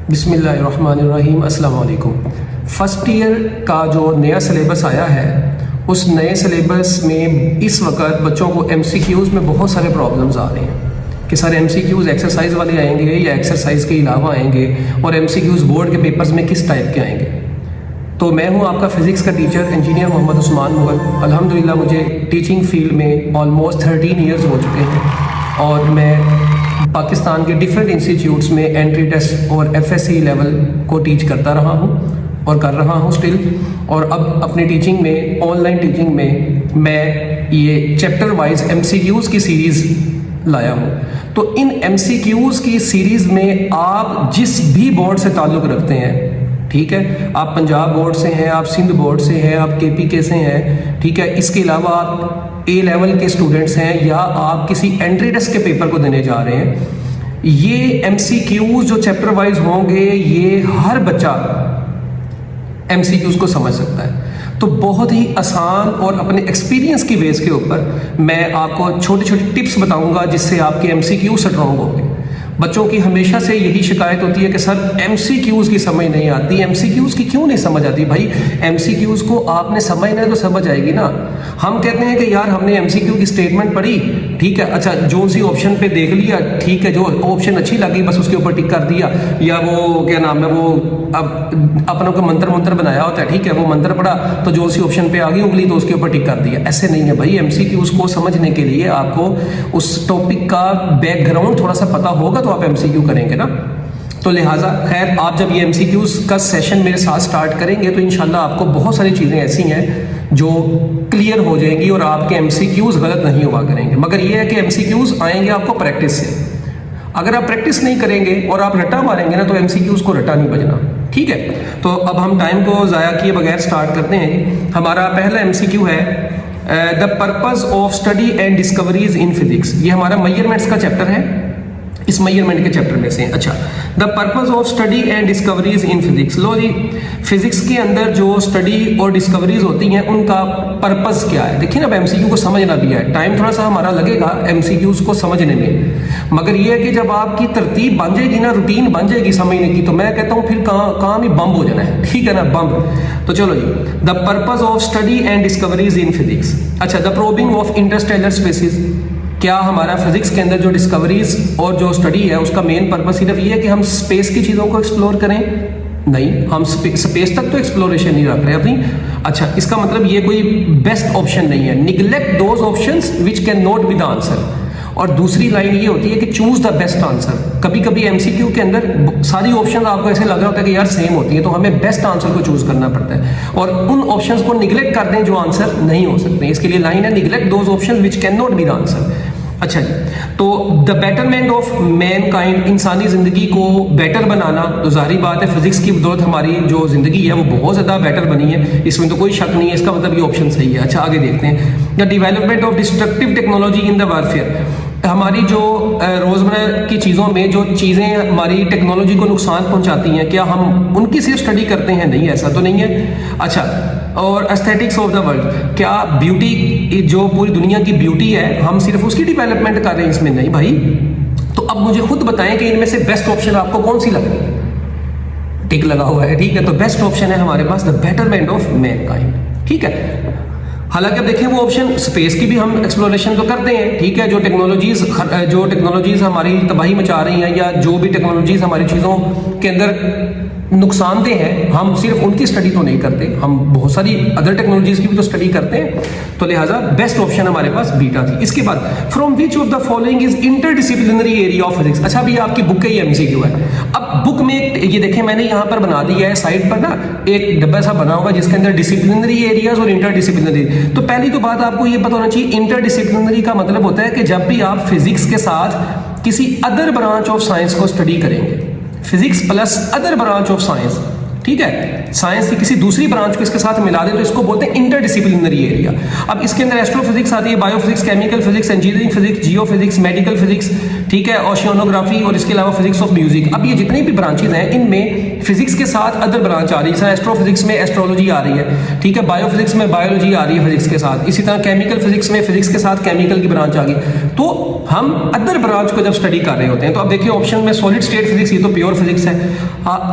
बिस्मिल्लाहिर्रहमानिर्रहीम, अस्सलाम वालेकुम। फ़र्स्ट ईयर का जो नया सिलेबस आया है, उस नए सिलेबस में इस वक्त बच्चों को MCQs में बहुत सारे प्रॉब्लम्स आ रहे हैं कि सर MCQs एक्सरसाइज वाले आएंगे या एक्सरसाइज के अलावा आएंगे, और MCQs बोर्ड के पेपर्स में किस टाइप के आएंगे। तो मैं हूं आपका फ़िज़िक्स का टीचर इंजीनियर मोहम्मद उस्मान मुगल। अल्हम्दुलिल्लाह मुझे टीचिंग फील्ड में ऑलमोस्ट 13 ईयर्स हो चुके हैं और मैं पाकिस्तान के डिफरेंट इंस्टीट्यूट्स में एंट्री टेस्ट और FSC लेवल को टीच करता रहा हूँ और कर रहा हूँ स्टिल। और अब अपनी टीचिंग में, ऑनलाइन टीचिंग में, मैं ये चैप्टर वाइज MCQs की सीरीज़ लाया हूँ। तो इन MCQs की सीरीज़ में आप जिस भी बोर्ड से ताल्लुक़ रखते हैं, ठीक है, आप पंजाब बोर्ड से हैं, आप सिंध बोर्ड से हैं, आप KPK से हैं, ठीक है, इसके अलावा आप A लेवल के स्टूडेंट्स हैं या आप किसी एंट्री टेस्ट के पेपर को देने जा रहे हैं, ये MCQs जो चैप्टर वाइज होंगे, ये हर बच्चा MCQs को समझ सकता है। तो बहुत ही आसान और अपने एक्सपीरियंस की बेस के ऊपर मैं आपको छोटी छोटी टिप्स बताऊंगा जिससे आपके MCQ स्ट्रॉन्ग होंगे। बच्चों की हमेशा से यही शिकायत होती है कि सर MCQs की समझ नहीं आती। MCQs की क्यों नहीं समझ आती भाई? MCQs को आपने समझना है तो समझ आएगी ना। हम कहते हैं कि यार हमने MCQ की स्टेटमेंट पढ़ी, ठीक है, अच्छा जो सी ऑप्शन पे देख लिया, ठीक है, जो ऑप्शन अच्छी लगी बस उसके ऊपर टिक कर दिया, या वो क्या नाम है, वो अब अपनों को मंत्र बनाया होता है, ठीक है, वो मंत्र पढ़ा तो जो सी ऑप्शन पे आ गई उंगली तो उसके ऊपर टिक कर दिया। ऐसे नहीं है भाई। MCQs को समझने के लिए आपको उस टॉपिक का बैकग्राउंड थोड़ा सा पता होगा तो आप MCQ करेंगे ना। तो लिहाजा खैर, आप जब ये MCQs का सेशन मेरे साथ स्टार्ट करेंगे तो इंशाल्लाह आपको बहुत सारी चीज़ें ऐसी हैं जो क्लियर हो जाएंगी और आपके MCQs गलत नहीं हुआ करेंगे। मगर ये है कि MCQs आएंगे आपको प्रैक्टिस से। अगर आप प्रैक्टिस नहीं करेंगे और आप रट्टा मारेंगे ना तो MCQs को रट्टा नहीं बजना, ठीक है। तो अब हम टाइम को ज़ाया किए बगैर स्टार्ट करते हैं। हमारा पहला MCQ है the purpose of study and discoveries in physics. ये हमारा मेजरमेंट्स का चैप्टर है, इस मेजरमेंट के चैप्टर में से। अच्छा, the purpose of study and discoveries in physics. लो जी, फिजिक्स के अंदर जो स्टडी और डिस्कवरीज होती हैं उनका पर्पज़ क्या है। देखिए ना, अब MCQ को समझना भी है, टाइम थोड़ा सा हमारा लगेगा MCQs को समझने में, मगर ये है कि जब आपकी तरतीब बन जाएगी ना, रूटीन बन जाएगी समझने की, तो मैं कहता हूँ फिर काम ही बम हो जाना है, ठीक है ना, बम। तो चलो जी, the purpose of study and discoveries in physics. अच्छा, the probing of interstellar spaces. क्या हमारा फिजिक्स के अंदर जो डिस्कवरीज और जो स्टडी है उसका मेन पर्पस सिर्फ ये है कि हम स्पेस की चीज़ों को एक्सप्लोर करें? नहीं, हम स्पेस तक तो एक्सप्लोरेशन नहीं रख रहे अपनी। अच्छा, इसका मतलब ये कोई बेस्ट ऑप्शन नहीं है। Neglect those options which can not be the answer. और दूसरी लाइन ये होती है कि चूज द बेस्ट आंसर। कभी कभी MCQ के अंदर सारी ऑप्शन आपको ऐसे लग रहा होता है कि यार सेम होती है, तो हमें बेस्ट आंसर को चूज करना पड़ता है और उन ऑप्शंस को निगलेक्ट कर दें जो आंसर नहीं हो सकते। इसके लिए लाइन है, neglect those options which can not be the answer. अच्छा जी, तो the betterment of man kind, इंसानी ज़िंदगी को बेटर बनाना। तो जाहिर बात है फिजिक्स की बदौलत हमारी जो ज़िंदगी है वो बहुत ज़्यादा बेटर बनी है, इसमें तो कोई शक नहीं है। इसका मतलब ये ऑप्शन सही है। अच्छा, आगे देखते हैं। The development of destructive technology in the warfare. हमारी जो रोज़मर्रा की चीज़ों में जो चीज़ें हमारी टेक्नोलॉजी को नुकसान पहुंचाती हैं, क्या हम उनकी सिर्फ स्टडी करते हैं? नहीं, ऐसा तो नहीं है। अच्छा, और एस्थेटिक्स ऑफ द वर्ल्ड। क्या ब्यूटी, जो पूरी दुनिया की ब्यूटी है, हम सिर्फ उसकी डेवलपमेंट कर रहे हैं? इसमें नहीं भाई। तो अब मुझे खुद बताएं कि इनमें से बेस्ट ऑप्शन आपको कौन सी लग रही है? टिक लगा हुआ है, ठीक है। तो बेस्ट ऑप्शन है हमारे पास द बेटरमेंट ऑफ मैनकाइंड, ठीक है। हालांकि अब देखिए, वो ऑप्शन स्पेस की भी हम एक्सप्लोरेशन तो करते हैं, ठीक है। जो टेक्नोलॉजीज हमारी तबाही मचा रही हैं या जो भी टेक्नोलॉजीज हमारी चीज़ों के अंदर नुकसानदेह हैं, हम सिर्फ उनकी स्टडी तो नहीं करते, हम बहुत सारी अदर टेक्नोलॉजीज की भी तो स्टडी करते हैं। तो लिहाजा बेस्ट ऑप्शन हमारे पास बीटा थी। इसके बाद, from which of the following is interdisciplinary area of physics. अच्छा, अभी आपकी बुक का ये MCQ है। अब बुक में ये देखें, मैंने यहाँ पर बना दिया है साइड पर ना, एक डब्बा सा बना होगा जिसके अंदर डिसिप्लिनरी एरियाज और इंटरडिसिप्लिनरी। तो पहली तो बात आपको ये पता होना चाहिए, इंटरडिसिप्लिनरी का मतलब होता है कि जब भी आप फिजिक्स के साथ किसी अदर ब्रांच ऑफ साइंस को स्टडी करेंगे, physics plus other branch of science, ठीक है, साइंस की किसी दूसरी ब्रांच को इसके साथ मिला दे तो इसको बोलते हैं इंटरडिसिप्लिनरी एरिया। अब इसके अंदर एस्ट्रोफिजिक्स आती है, biophysics, chemical physics, engineering physics, geophysics, medical physics, ठीक है, ओशियानोग्राफी, और इसके अलावा फिजिक्स ऑफ म्यूजिक। अब ये जितनी भी ब्रांचेज हैं इनमें फिजिक्स के साथ अदर ब्रांच आ रही है। एस्ट्रोफिजिक्स में एस्ट्रोलॉजी आ रही है, ठीक है, बायोफिजिक्स में बायोलॉजी आ रही है फिजिक्स के साथ, इसी तरह केमिकल फिजिक्स में फिजिक्स के साथ केमिकल की ब्रांच आ गई। तो हम अदर ब्रांच को जब स्टडी कर रहे होते हैं तो अब देखिए ऑप्शन में सॉलिड स्टेट फिजिक्स, ये तो प्योर फिजिक्स है।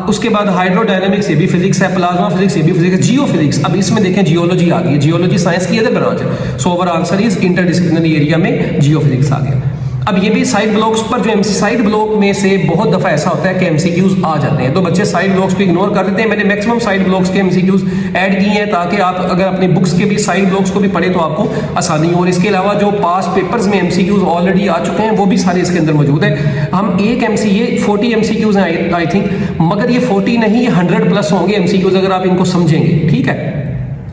उसके बाद हाइड्रोडायनामिक्स, ये भी फिजिक्स है। प्लाज्मा फिजिक्स, ये भी फिजिक्स है। जियो फिजिक्स, अब इसमें देखें जियोलॉजी आ गई है। जियोलॉजी साइंस की अदर ब्रांच है। So over answer is interdisciplinary area में जियो फिजिक्स आ गया। अब ये भी साइड ब्लॉक्स पर, जो साइड ब्लॉक में से बहुत दफ़ा ऐसा होता है कि एमसीक्यूज आ जाते हैं, तो बच्चे साइड ब्लॉक्स को इग्नोर कर देते हैं। मैंने मैक्सिमम साइड ब्लॉक्स के एमसीक्यूज ऐड किए हैं ताकि आप अगर अपनी बुक्स के भी साइड ब्लॉक्स को भी पढ़े तो आपको आसानी हो। और इसके अलावा जो पास पेपर्स में एमसीक्यूज ऑलरेडी आ चुके हैं वो भी सारे इसके अंदर मौजूद है। हम एक ये 40 एमसीक्यूज हैं आई थिंक, मगर ये 40 नहीं, ये 100 प्लस होंगे एमसीक्यूज अगर आप इनको समझेंगे। ठीक है,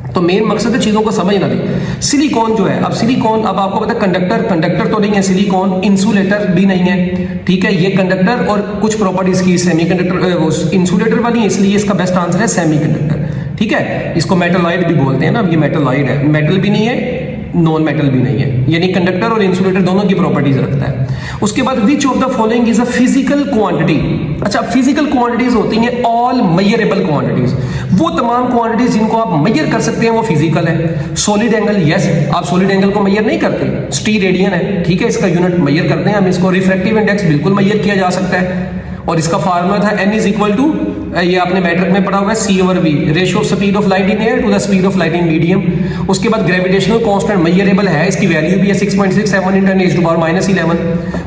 तो मेन मकसद है चीज़ों को समझना भी। सिलिकॉन जो है, अब सिलिकॉन, अब आपको पता है कंडक्टर तो नहीं है सिलिकॉन, इंसुलेटर भी नहीं है। ठीक है, ये कंडक्टर और कुछ प्रॉपर्टीज की सेमीकंडक्टर इंसुलेटर वाली है, इसलिए इसका बेस्ट आंसर है सेमीकंडक्टर। ठीक है, इसको मेटलाइड भी बोलते हैं ना, ये मेटलाइड है, मेटल भी नहीं है, नॉन मेटल भी नहीं है, यानी कंडक्टर और इंसुलेटर दोनों की प्रॉपर्टीज रखता है। उसके बाद which of the following is a physical quantity. अच्छा, फिजिकल क्वांटिटीज होती हैं ऑल मेजरेबल क्वांटिटीज, वो तमाम क्वांटिटीज जिनको आप मेजर कर सकते हैं वो फिजिकल है। सॉलिड एंगल, यस, आप सॉलिड एंगल को मेजर नहीं करते, स्टी रेडियन है, ठीक है, इसका यूनिट मेजर करते हैं हम इसको। रिफ्रैक्टिव इंडेक्स बिल्कुल मेजर किया जा सकता है, और इसका फार्मूला था n इज इक्वल टू, ये आपने मैट्रिक में पढ़ा हुआ है, C/V, ratio of speed of light in air to the speed of light in medium. उसके बाद ग्रेविटेशनल कांस्टेंट मेजरेबल है, इसकी वैल्यू भी है 6.67 × 10⁻11।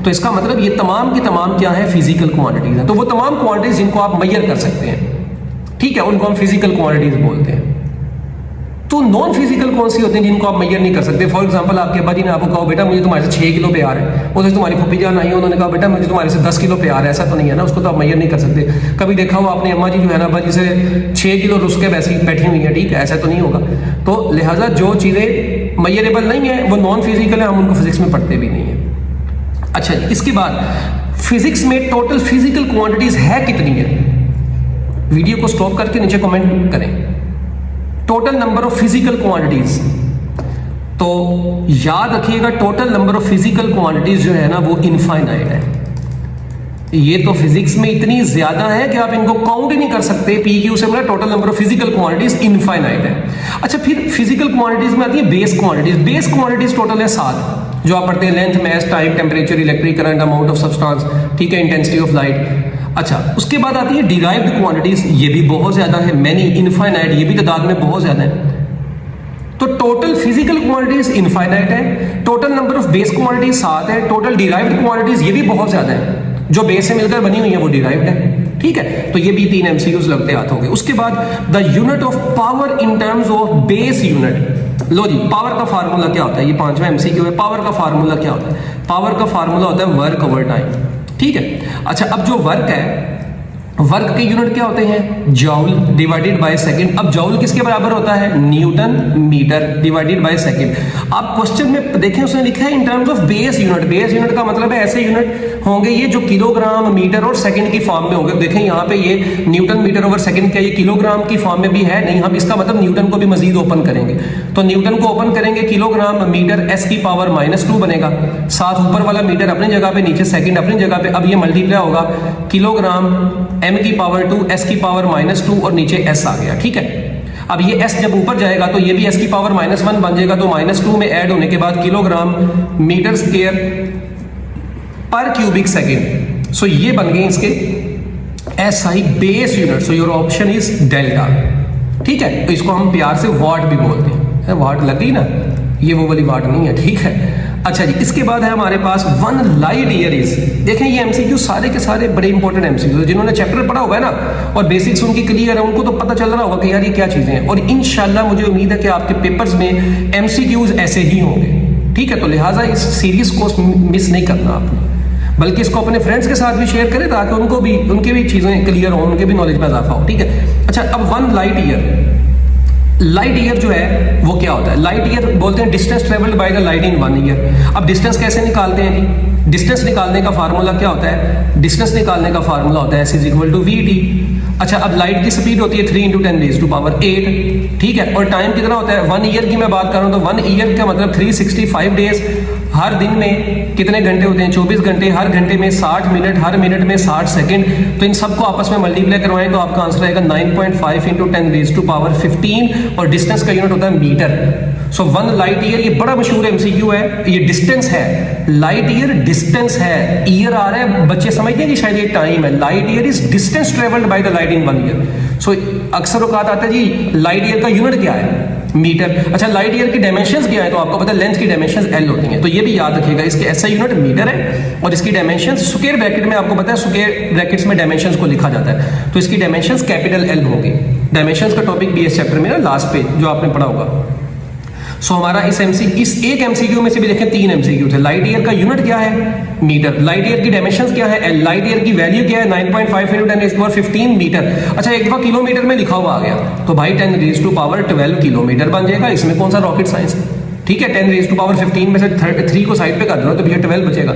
तो इसका मतलब ये तमाम की तमाम क्या है, फिजिकल क्वांटिटीज है। तो वो तमाम क्वांटिटीज जिनको आप मेजर कर सकते हैं, ठीक है, उनको हम फिजिकल क्वांटिटीज बोलते हैं। तो नॉन फिजिकल कौन सी होती हैं जिनको आप मेजर नहीं कर सकते? फॉर एग्जांपल, आपके अब्बा जी ने आपको कहा बेटा मुझे तुम्हारे से 6 किलो प्यार है, उधर तुम्हारी फूफी जान आई, उन्होंने कहा बेटा मुझे तुम्हारे से 10 किलो प्यार है, ऐसा तो नहीं है ना, उसको तो आप मेजर नहीं कर सकते। कभी देखा हो आपने अम्मा जी जो है ना, अब्बा जी से 6 किलो रुस के वैसी बैठी हुई है, ठीक है, ऐसा तो नहीं होगा। तो लिहाजा जो चीज़ें मेजरेबल नहीं है वो नॉन फिजिकल है, हम उनको फिजिक्स में पढ़ते भी नहीं है। अच्छा, इसके बाद फिजिक्स में टोटल फिजिकल क्वांटिटीज है कितनी है? वीडियो को स्टॉप करके नीचे कमेंट करें total number of physical quantities. तो याद रखिएगा, total number of physical quantities जो है ना वो इनफाइनाइट है। ये तो फिजिक्स में इतनी ज्यादा है कि आप इनको काउंट ही नहीं कर सकते। PQ से मेरा total number of physical quantities infinite है। अच्छा, फिर फिजिकल क्वांटिटीज में आती है base quantities. Base quantities total है 7, जो आप पढ़ते हैं, length, mass, time, temperature, electric current, amount of substance, ठीक है, इंटेंसिटी ऑफ लाइट। अच्छा, उसके बाद आती है डिराइव्ड क्वांटिटीज, ये भी बहुत ज्यादा है, मैनी, इनफाइनाइट, ये भी तादाद में बहुत ज्यादा है। तो टोटल फिजिकल क्वांटिटीज इनफाइनाइट है, total number of base quantities 7 है, टोटल डिराइव्ड क्वांटिटीज ये भी बहुत ज्यादा है, जो बेस से मिलकर बनी हुई है वो डिराइव्ड है। ठीक है, तो ये भी 3 MCQs लगते हाथ हो गए। उसके बाद the unit of power in terms of base unit. लो जी, पावर का फार्मूला क्या होता है? ये 5वां MCQ है। पावर का फार्मूला क्या होता है? पावर का फार्मूला होता है वर्क ओवर टाइम। ठीक है, अच्छा, अब जो वर्क है, वर्क के यूनिट क्या होते हैं? Joule divided by second. अब जॉउल किसके बराबर होता है? Newton metre divided by second. आप क्वेश्चन में देखें, उसने लिखा है in terms of base unit. Base unit का मतलब है ऐसे यूनिट होंगे ये जो किलोग्राम, मीटर और सेकंड की फॉर्म में होंगे। देखें यहाँ पे ये न्यूटन मीटर ओवर सेकंड क्या ये किलोग्राम की फॉर्म में भी है? नहीं, हम इसका मतलब न्यूटन को भी मजीद ओपन करेंगे। तो न्यूटन को ओपन करेंगे, किलोग्राम मीटर s की पावर -2 बनेगा, साथ ऊपर वाला मीटर अपनी जगह पे, नीचे सेकंड अपनी जगह पे। अब ये मल्टीप्लाई होगा, किलोग्राम m की पावर 2, s की पावर -2 और नीचे s आ गया। ठीक है, अब ये s जब ऊपर जाएगा तो ये भी s की पावर -1 बन जाएगा, तो -2 में ऐड होने के बाद किलोग्राम मीटर स्क्वायर पर क्यूबिक सेकंड। सो ये बन गए इसके SI base unit. So your option is delta. ठीक है, तो इसको हम प्यार से वाट भी बोलते हैं। वाट लग गई ना, ये वो वाली वाट नहीं है। ठीक है, अच्छा जी, इसके बाद है हमारे पास 1 लाइट ईयर इज। देखें ये MCQ सारे के सारे बड़े इंपॉर्टेंट MCQ, जिन्होंने चैप्टर पढ़ा हुआ है ना और बेसिक्स उनकी क्लियर है, उनको तो पता चल रहा होगा कि यार ये क्या चीजें हैं। और इंशाल्लाह मुझे उम्मीद है कि आपके पेपर्स में MCQs ऐसे ही होंगे। ठीक है, तो लिहाजा इस सीरीज को मिस नहीं करना आपने, बल्कि इसको अपने फ्रेंड्स के साथ भी शेयर करें ताकि उनको भी, उनकी भी चीजें क्लियर हो, उनके भी नॉलेज में इजाफा हो। ठीक है, अच्छा, अब 1 लाइट ईयर। लाइट ईयर जो है वो क्या होता है? लाइट ईयर बोलते हैं distance travelled by the light in 1 year. अब डिस्टेंस कैसे निकालते हैं जी? डिस्टेंस निकालने का फार्मूला क्या होता है? डिस्टेंस निकालने का फार्मूला होता है s = vt। अच्छा, अब लाइट की स्पीड होती है 3 × 10⁸। ठीक है, और टाइम कितना होता है? 1 ईयर की मैं बात कर रहा हूँ तो 1 ईयर का मतलब 365 डेज। हर दिन में कितने घंटे होते हैं? 24 घंटे। हर घंटे में 60 मिनट, हर मिनट में 60 सेकंड। तो इन सबको आपस में मल्टीप्लाई करवाएं तो आपका आंसर आएगा 9.5 × 10⁻15 और डिस्टेंस का यूनिट होता है मीटर। सो 1 लाइट ईयर, ये बड़ा मशहूर एमसीक्यू है, ये डिस्टेंस है, लाइट ईयर डिस्टेंस है, ईयर आ रहा है, बच्चे समझते हैं कि शायद ये टाइम है, light year is distance travelled by the light in 1 year. So अक्सर औकात आता है जी लाइट ईयर का यूनिट क्या है, मीटर। अच्छा, लाइट ईयर की डायमेंशंस क्या है, तो आपको पता है लेंथ की डायमेंशंस एल होती हैं, तो ये भी याद रखिएगा, इसके ऐसा यूनिट मीटर है और इसकी डायमेंशंस स्क्वायर ब्रैकेट में, आपको पता है स्क्वायर ब्रैकेट्स में डायमेंशंस को लिखा जाता है, तो इसकी डायमेंशंस कैपिटल एल होगी। डायमेंशंस का टॉपिक भी इस चैप्टर में ना लास्ट पे जो आपने पढ़ा होगा। सो हमारा इस एक एमसीक्यू में से भी देखें 3 एमसीक्यू थे। लाइट ईयर का यूनिट क्या है, मीटर। लाइट ईयर की डायमेंशंस क्या है, एल। लाइट ईयर की वैल्यू क्या है, 9.5 × 10⁻15 मीटर। अच्छा, एक दफा किलोमीटर में लिखा हुआ आ गया तो भाई 10⁻12 किलोमीटर बन जाएगा। इसमें कौन सा रॉकेट साइंस है, ठीक है। 10⁻15 में से 3 को साइड पे कर दो तो भैया 12 बचेगा,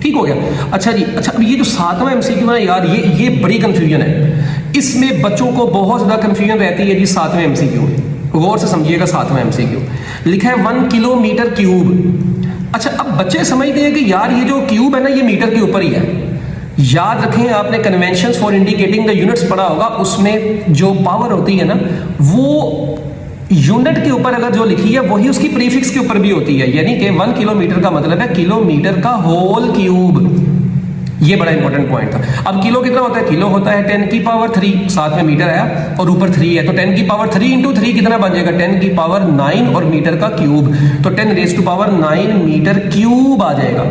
ठीक हो गया। अच्छा जी, अच्छा अब ये जो 7वां एमसीक्यू है यार, ये बड़ी कंफ्यूजन है, इसमें बच्चों को बहुत ज्यादा कंफ्यूजन रहती है जी 7वें एमसीक्यू में। गौर से समझिएगा, 7वां एमसीक्यू लिखा है 1 किलोमीटर क्यूब। अच्छा, अब बच्चे समझते हैं कि यार ये जो क्यूब है ना, ये मीटर के ऊपर ही है। याद रखें, आपने conventions for indicating the units पढ़ा होगा, उसमें जो पावर होती है ना, वो यूनिट के ऊपर अगर जो लिखी है वही उसकी प्रीफिक्स के ऊपर भी होती है। यानी कि 1 किलोमीटर का मतलब है किलोमीटर का होल क्यूब। ये बड़ा इंपॉर्टेंट पॉइंट था। अब किलो कितना होता है, किलो होता है 10⁻3, साथ में मीटर आया और ऊपर 3 है, तो 10⁻3 × 3 कितना बन जाएगा, 10⁻9 और मीटर का क्यूब, तो 10⁻9 मीटर क्यूब आ जाएगा।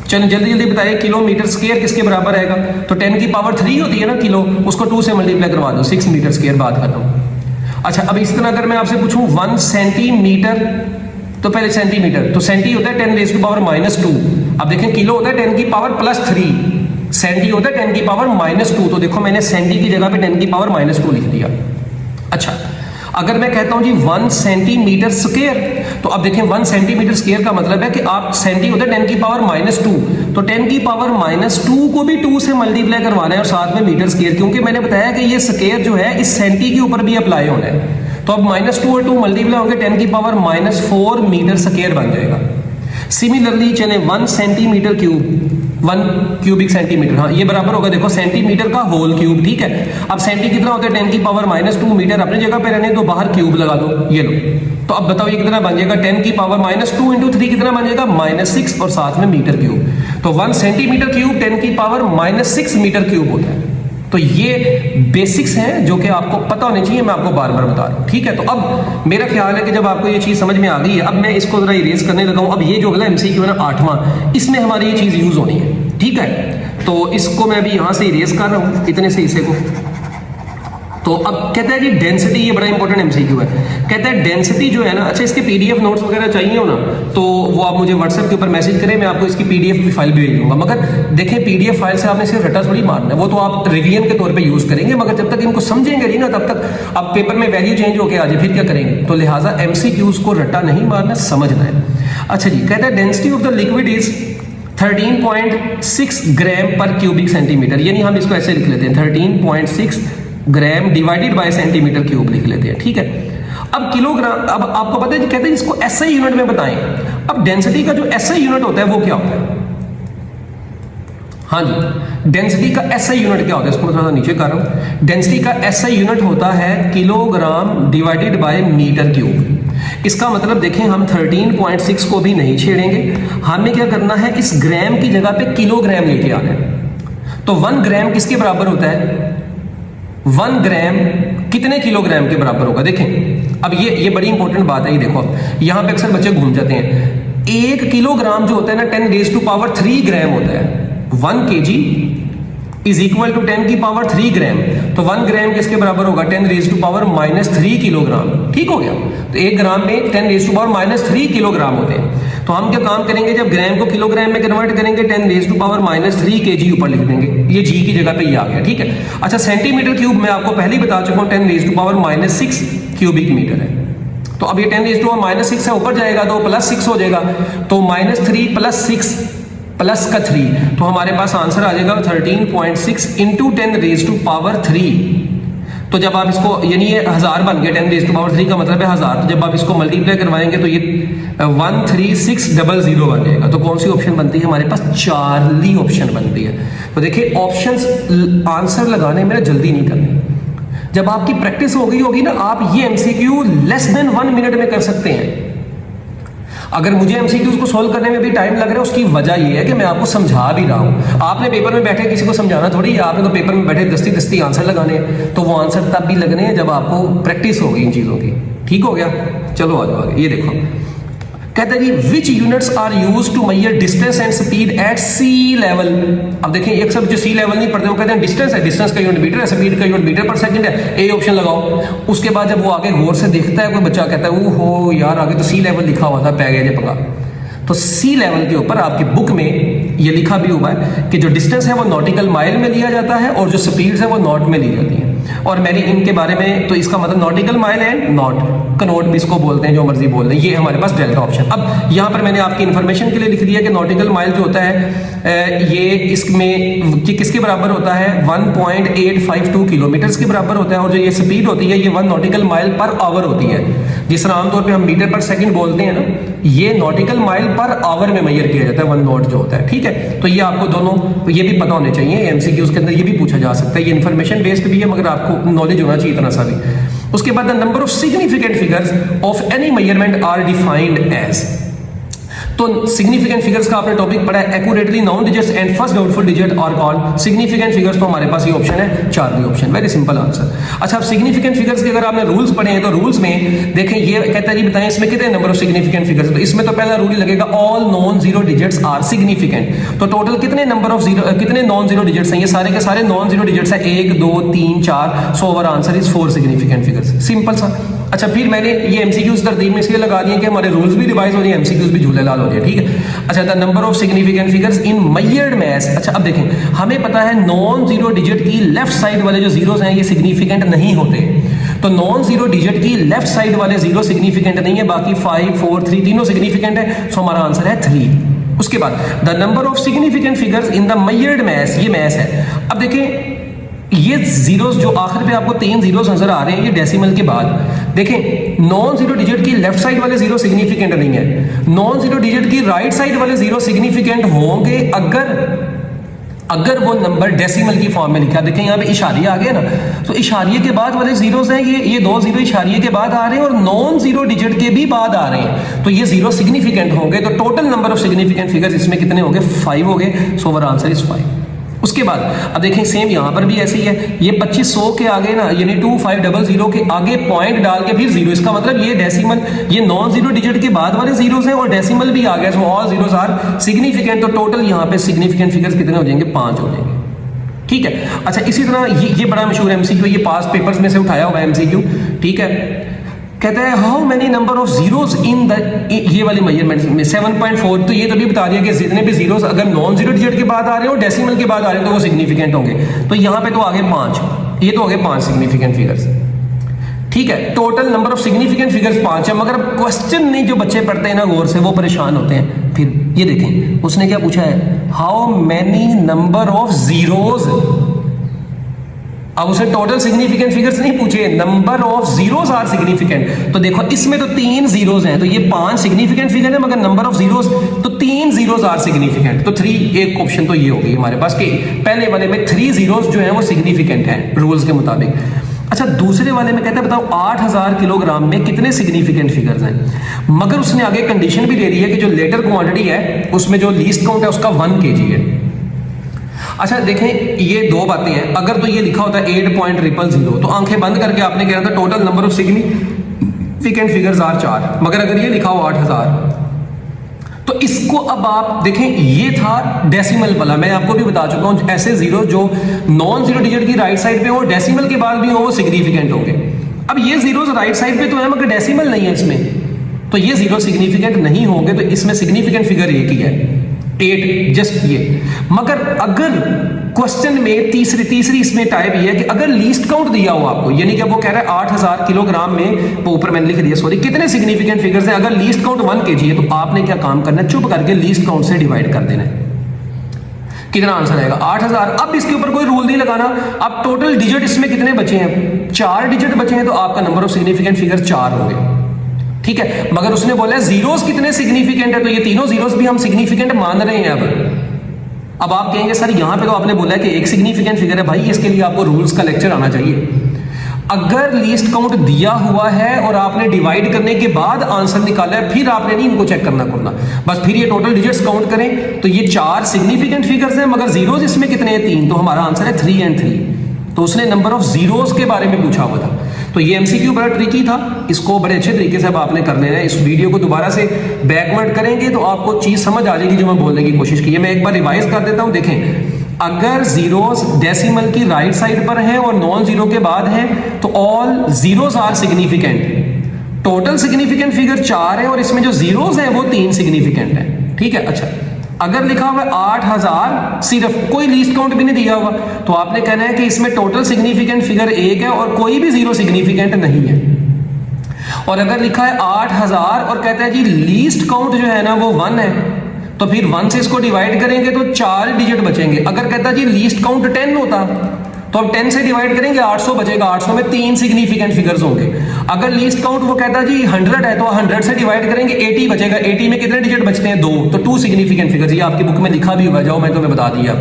चलिए जल्दी जल्दी बताइए, किलोमीटर स्क्वायर किसके बराबर आएगा, तो 10⁻3 होती है ना किलो, उसको 2 से मल्टीप्लाई करवा दो, 6 मीटर स्क्वायर, बात खत्म। अच्छा, अब इस तरह अगर मैं आपसे पूछूं 1 सेंटीमीटर, तो पहले सेंटीमीटर, तो सेंटी होता है 10⁻²। अब देखें किलो होता है 10⁻+3, सेंटी होता है 10⁻²। तो देखो मैंने सेंटी की जगह पे 10⁻² लिख दिया। अच्छा, अगर मैं कहता हूं जी 1 सेंटीमीटर स्क्वायर, तो अब देखें 1 सेंटीमीटर स्क्वायर का मतलब है कि आप, सेंटी होता है 10⁻², तो 10⁻² को भी 2 से मल्टीप्लाई करवाना है और साथ में मीटर स्क्वायर, क्योंकि मैंने बताया कि ये स्क्वायर जो है इस सेंटी के ऊपर भी अप्लाई होना है। तो अब -2 और 2 मल्टीप्लाई होंगे, 10⁻⁴ मीटर स्क्वायर बन जाएगा। सिमिलरली चले 1 सेंटीमीटर क्यूब, 1 क्यूबिक सेंटीमीटर, हाँ ये बराबर होगा, देखो सेंटीमीटर का होल क्यूब, ठीक है। अब सेंटी कितना होता है 10⁻² मीटर, अपनी जगह पे रहने दो, बाहर क्यूब लगा दो, ये लो। तो अब बताओ ये कितना बन जाएगा, 10⁻² × 3 कितना बन जाएगा, -6 और साथ में मीटर क्यूब। तो 1 सेंटीमीटर क्यूब 10⁻6 मीटर क्यूब होता है। तो ये बेसिक्स हैं जो कि आपको पता होने चाहिए, मैं आपको बार बार बता रहा हूँ, ठीक है। तो अब मेरा ख्याल है कि जब आपको ये चीज़ समझ में आ गई है, अब मैं इसको जरा इरेज करने लगा हूँ। अब ये जो अगला एमसीक्यू है ना 8वां, इसमें हमारी ये चीज़ यूज होनी है, ठीक है। तो इसको मैं अभी यहाँ से इरेज कर रहा हूँ, इतने से हिस्से को। तो अब कहता है जी डेंसिटी, ये बड़ा इंपॉर्टेंट एमसीक्यू है। कहता है डेंसिटी जो है ना, अच्छा इसके पीडीएफ नोट्स वगैरह चाहिए हो ना, तो वो आप मुझे व्हाट्सएप के ऊपर मैसेज करें, मैं आपको इसकी पीडीएफ फाइल भी भेज दूंगा। मगर देखें, पीडीएफ फाइल से आपने सिर्फ रटा थोड़ी मारना है, वो तो आप रिवीजन के तौर पे यूज करेंगे, मगर जब तक इनको समझेंगे नहीं ना, तब तक अब पेपर में वैल्यू चेंज होकर आ जाए, फिर क्या करेंगे। तो लिहाजा एमसीक्यूज को रटा नहीं मारना, समझना है। अच्छा जी, कहता है density of the liquid is 13.6 ग्राम पर क्यूबिक सेंटीमीटर, यानी हम इसको ऐसे लिख लेते हैं 13.6 gram divided by centimetre cube लिख लेते हैं, ठीक है। अब किलोग्राम, अब आपको पता है जी, कहते हैं इसको एसआई यूनिट में बताएं। अब डेंसिटी का जो एसआई यूनिट होता है वो क्या होता है, हाँ जी, डेंसिटी का एसआई यूनिट क्या होता है, इसको मैं थोड़ा सा नीचे कर रहा हूं। डेंसिटी का एसआई यूनिट होता है kilogram divided by metre cube. इसका मतलब देखें, हम 13.6 को भी नहीं छेड़ेंगे, हमें क्या करना है, इस ग्राम की जगह पे किलोग्राम लेके आना है। तो 1 ग्राम किसके बराबर होता है, 1 ग्राम कितने किलोग्राम के बराबर होगा। देखें अब ये बड़ी इंपॉर्टेंट बात है, ये देखो यहां पे अक्सर बच्चे घूम जाते हैं। 1 किलोग्राम जो होता है ना 10⁻³ ग्राम होता है। 1 kg इज इक्वल टू 10⁻³ ग्राम, तो 1 ग्राम किसके बराबर होगा, 10⁻³ किलोग्राम, ठीक हो गया। तो 1 ग्राम में 10⁻³ किलोग्राम होते हैं। तो हम क्या काम करेंगे, जब ग्राम को किलोग्राम में कन्वर्ट करेंगे 10⁻³ kg ऊपर लिख देंगे, ये जी की जगह पे ये आ गया, ठीक है। अच्छा, सेंटीमीटर क्यूब मैं आपको पहले ही बता चुका हूँ 10⁻6 क्यूबिक मीटर है। तो अब ये 10⁻6 है, ऊपर जाएगा तो +6 हो जाएगा, तो -3 + 6 प्लस का 3, तो हमारे पास आंसर आ जाएगा 13.6 × 10⁻3। तो जब आप इसको, यानी ये 1000 बन गया, 10⁻3 का मतलब है 1000, तो जब आप इसको मल्टीप्लाई करवाएंगे तो ये 13600 बन जाएगा। तो कौन सी ऑप्शन बनती है हमारे पास, चार्ली ऑप्शन बनती है। तो देखिए ऑप्शंस आंसर लगाने में जल्दी नहीं करनी, जब आपकी प्रैक्टिस हो गई होगी ना, आप ये एमसीक्यू लेस देन 1 मिनट में कर सकते हैं। अगर मुझे एमसीक्यूज को सोल्व करने में भी टाइम लग रहा है, उसकी वजह ये है कि मैं आपको समझा भी रहा हूँ। आपने पेपर में बैठे किसी को समझाना थोड़ी है, आपने तो पेपर में बैठे दस्ती दस्ती आंसर लगाने हैं, तो वो आंसर तब भी लगने हैं जब आपको प्रैक्टिस होगी इन चीज़ों की। ठीक हो गया, चलो आ जाओ आगे। ये देखो, कहता है जी which units are use to measure distance and speed at sea level. अब देखें एक सब जो सी लेवल नहीं पढ़ते वो कहते हैं डिस्टेंस है, डिस्टेंस का यूनिट मीटर है, स्पीड का यूनिट मीटर पर सेकंड है, ए ऑप्शन लगाओ। उसके बाद जब वो आगे गौर से देखता है कोई बच्चा, कहता है वो हो यार आगे तो सी लेवल लिखा हुआ था, पै गया जे पका। तो सी लेवल के ऊपर आपकी बुक में ये लिखा भी हुआ है कि जो डिस्टेंस है वो नॉटिकल माइल में लिया जाता है और जो स्पीड्स है वो नॉट में ली जाती है। और मैंने इनके बारे में तो इसका मतलब nautical mile and not, Connaught भी इसको बोलते हैं, जो मर्जी बोल दें, ये हमारे पास डेल्टा ऑप्शन। अब यहाँ पर मैंने आपकी इन्फॉर्मेशन के लिए लिख दिया कि नॉटिकल माइल जो होता है ये इसमें कि किसके बराबर होता है, 1.852 किलोमीटर के बराबर होता है। और जो ये स्पीड होती है ये 1 नॉटिकल माइल पर आवर होती है। जिस तरह आमतौर पर हम मीटर पर सेकेंड बोलते हैं ना, ये नॉटिकल माइल पर आवर में मेजर किया जाता है, 1 नॉट जो होता है। ठीक है, तो ये आपको दोनों ये भी पता होने चाहिए, एमसीक्यूज के अंदर ये भी पूछा जा सकता है। ये इन्फॉर्मेशन बेस्ड भी है मगर आपको नॉलेज होना चाहिए इतना सा भी। उसके बाद the number of significant figures of any measurement are defined as. तो सिग्निफिकेंट फिगर्स का आपने टॉपिक पढ़ा है, accurately known digits and first doubtful digit are called significant figures. तो हमारे पास ये ऑप्शन है, 4 ऑप्शन, वेरी सिंपल आंसर। अच्छा, अब सिग्निफिकेंट फिगर्स के अगर आपने रूल्स पढ़े हैं तो रूल्स में देखें ये कहता है जी बताएं इसमें कितने नंबर ऑफ सिग्निफिकेंट फिगर्स। तो इसमें तो पहला रूल ही लगेगा all non zero digits are significant. तो टोटल कितने नंबर ऑफ कितने नॉन जीरो डिजिट्स हैं, ये सारे के सारे नॉन जीरो डिजिट्स हैं, 1 2 3 4। So over answer is 4 significant figures, simple सा। अच्छा, फिर मैंने ये एमसीक्यूज तरतीब में इसलिए लगा दिए कि हमारे रूल्स भी रिवाइज हो जाए, एमसीक्यूज भी झूले लाल हो जाए। ठीक है, अच्छा, the number of significant figures in measured mass. अच्छा, अब देखें हमें पता है नॉन जीरो डिजिट की लेफ्ट साइड वाले जो जीरोस हैं ये सिग्निफिकेंट नहीं होते। तो नॉन जीरो डिजिट की लेफ्ट साइड वाले जीरो सिग्निफिकेंट नहीं है, बाकी 5 4 3 तीनों सिग्निफिकेंट है। सो हमारा आंसर है 3। उसके बाद the number of significant figures in the measured mass, ये मैस है। अब देखें ये जीरोस जो आखिर पे आपको 3 जीरोस नजर आ रहे हैं ये डेसिमल के बाद। देखें नॉन जीरो डिजिट की लेफ्ट साइड वाले जीरो सिग्निफिकेंट नहीं है, नॉन जीरो डिजिट की राइट साइड वाले जीरो सिग्निफिकेंट होंगे अगर वो नंबर डेसिमल की फॉर्म में लिखा। देखें यहाँ पे इशारिया आ गया ना, तो इशारिये के बाद वाले जीरोस हैं ये 2 जीरो इशारिये के बाद आ रहे हैं और नॉन जीरो डिजिट के भी बाद आ रहे हैं, तो ये जीरो सिग्निफिकेंट होंगे। तो total number of significant figures इसमें कितने होंगे, 5 हो गए। So over answer is 5। उसके बाद अब देखें सेम यहाँ पर भी ऐसे ही है, ये 2500 के आगे ना यानी 2500 के आगे पॉइंट डाल के फिर जीरो, इसका मतलब ये डेसिमल, ये नॉन जीरो डिजिट के बाद वाले जीरोस हैं और डेसिमल भी आ गया। So all zeros are significant. तो टोटल यहाँ पे सिग्निफिकेंट फिगर्स कितने हो जाएंगे, 5 हो जाएंगे। ठीक है, अच्छा इसी तरह ये बड़ा मशहूर एमसीक्यू, ये पास पेपर्स में से उठाया हुआ एमसीक्यू। ठीक है, कहता है how many number of zeros in the, ये वाली मेजरमेंट में 7.4। तो ये तभी बता दिया कि जितने भी जीरोस अगर नॉन जीरो डिजिट के बाद आ रहे हो डेसिमल के बाद आ रहे हो तो वो सिग्निफिकेंट होंगे। तो यहाँ पे तो आगे 5, ये तो आगे 5 सिग्निफिकेंट फिगर्स। ठीक है, total number of significant figures 5 है, मगर क्वेश्चन नहीं जो बच्चे पढ़ते हैं ना गौर से वो परेशान होते हैं। फिर ये देखें उसने क्या पूछा है, how many number of zeros. अब उसे टोटल सिग्निफिकेंट फिगर्स नहीं पूछे, number of zeros are significant. तो देखो इसमें तो 3 जीरोस हैं, तो ये 5 सिग्निफिकेंट फिगर है, मगर नंबर ऑफ जीरोस तो 3 जीरोस आर सिग्निफिकेंट। तो 3 एक ऑप्शन तो ये होगी हमारे पास कि पहले वाले में 3 जीरोस जो हैं वो सिग्निफिकेंट हैं रूल्स के मुताबिक। अच्छा, दूसरे वाले में कहता है बताओ 8000 किलोग्राम में कितने सिग्निफिकेंट फिगर्स हैं, मगर उसने आगे कंडीशन भी दे दी है कि जो लेटर क्वांटिटी है उसमें जो लीस्ट काउंट है उसका 1 kg है। अच्छा देखें ये 2 बातें हैं, अगर तो ये लिखा होता है 8.000 तो आंखें बंद करके आपने कहना था total number of significant figures are 4, मगर अगर ये लिखा हो 8000 तो इसको अब आप देखें ये था डेसिमल वाला। मैं आपको भी बता चुका हूं ऐसे जीरो जो नॉन जीरो डिजिट की राइट साइड पे हो डेसिमल के बाद भी हो वो सिग्निफिकेंट होंगे। अब ये जीरोस राइट साइड पे तो है मगर डेसिमल नहीं है इसमें, तो ये जीरो सिग्निफिकेंट नहीं होंगे। तो इसमें सिग्निफिकेंट फिगर एक ही है 8, जस्ट ये। मगर अगर क्वेश्चन में तीसरी इसमें टाइप ये है कि अगर लीस्ट काउंट दिया हो आपको, यानी कि वो कह रहा है 8000 किलोग्राम में, वो ऊपर मैंने लिख दिया सॉरी, कितने सिग्निफिकेंट फिगर्स हैं, अगर लीस्ट काउंट 1 kg है तो आपने क्या काम करना है, चुप करके लीस्ट काउंट से डिवाइड कर देना है। कितना आंसर आएगा 8000। अब इसके ऊपर कोई रूल नहीं लगाना। अब टोटल डिजिट इसमें कितने बचे हैं, 4 डिजिट बचे हैं, तो आपका नंबर ऑफ सिग्निफिकेंट फिगर 4 हो गए। ठीक है, मगर उसने बोला जीरोस कितने सिग्निफिकेंट है, तो ये तीनों जीरोस भी हम सिग्निफिकेंट मान रहे हैं। अब आप कहेंगे सर यहाँ पे तो आपने बोला है कि एक सिग्निफिकेंट फिगर है, भाई इसके लिए आपको रूल्स का लेक्चर आना चाहिए। अगर लीस्ट काउंट दिया हुआ है और आपने डिवाइड करने के बाद आंसर निकाला है, फिर आपने नहीं इनको चेक करना बस फिर ये टोटल डिजिट्स काउंट करें तो ये 4 सिग्निफिकेंट फिगर्स हैं, मगर जीरोस इसमें कितने हैं? 3, तो हमारा आंसर है 3 and 3। तो उसने नंबर ऑफ जीरोस के बारे में पूछा हुआ था। तो ये एमसीक्यू बड़ा ट्रिकी था, इसको बड़े अच्छे तरीके से अब आपने कर लेना है। इस वीडियो को दोबारा से बैकवर्ड करेंगे तो आपको चीज समझ आ जाएगी जो मैं बोलने की कोशिश की है। मैं एक बार रिवाइज कर देता हूं। देखें, अगर जीरोस डेसिमल की राइट साइड पर हैं और नॉन जीरो के बाद हैं तो all zeros are significant. Total significant figure 4 है और इसमें जो जीरोस हैं वो 3 सिग्निफिकेंट है। ठीक है, अच्छा अगर लिखा हुआ है 8000, सिर्फ कोई लीस्ट काउंट भी नहीं दिया हुआ, तो आपने कहना है कि इसमें टोटल सिग्निफिकेंट फिगर 1 है और कोई भी जीरो सिग्निफिकेंट नहीं है। और अगर लिखा है 8000 और कहता है जी लीस्ट काउंट जो है ना वो 1 है, तो फिर 1 से इसको डिवाइड करेंगे तो 4 डिजिट बचेंगे। अगर कहता जी लीस्ट काउंट 10 होता तो अब 10 से डिवाइड करेंगे 800 बचेगा, 800 में 3 सिग्निफिकेंट फिगर्स होंगे। अगर लीस्ट काउंट वो कहता जी 100 है तो 100 से डिवाइड करेंगे 80 बचेगा, 80 में कितने डिजिट बचते हैं? 2, तो 2 सिग्निफिकेंट फिगर्स। ये आपकी बुक में लिखा भी हुआ, जाओ मैं तुम्हें बता दिया।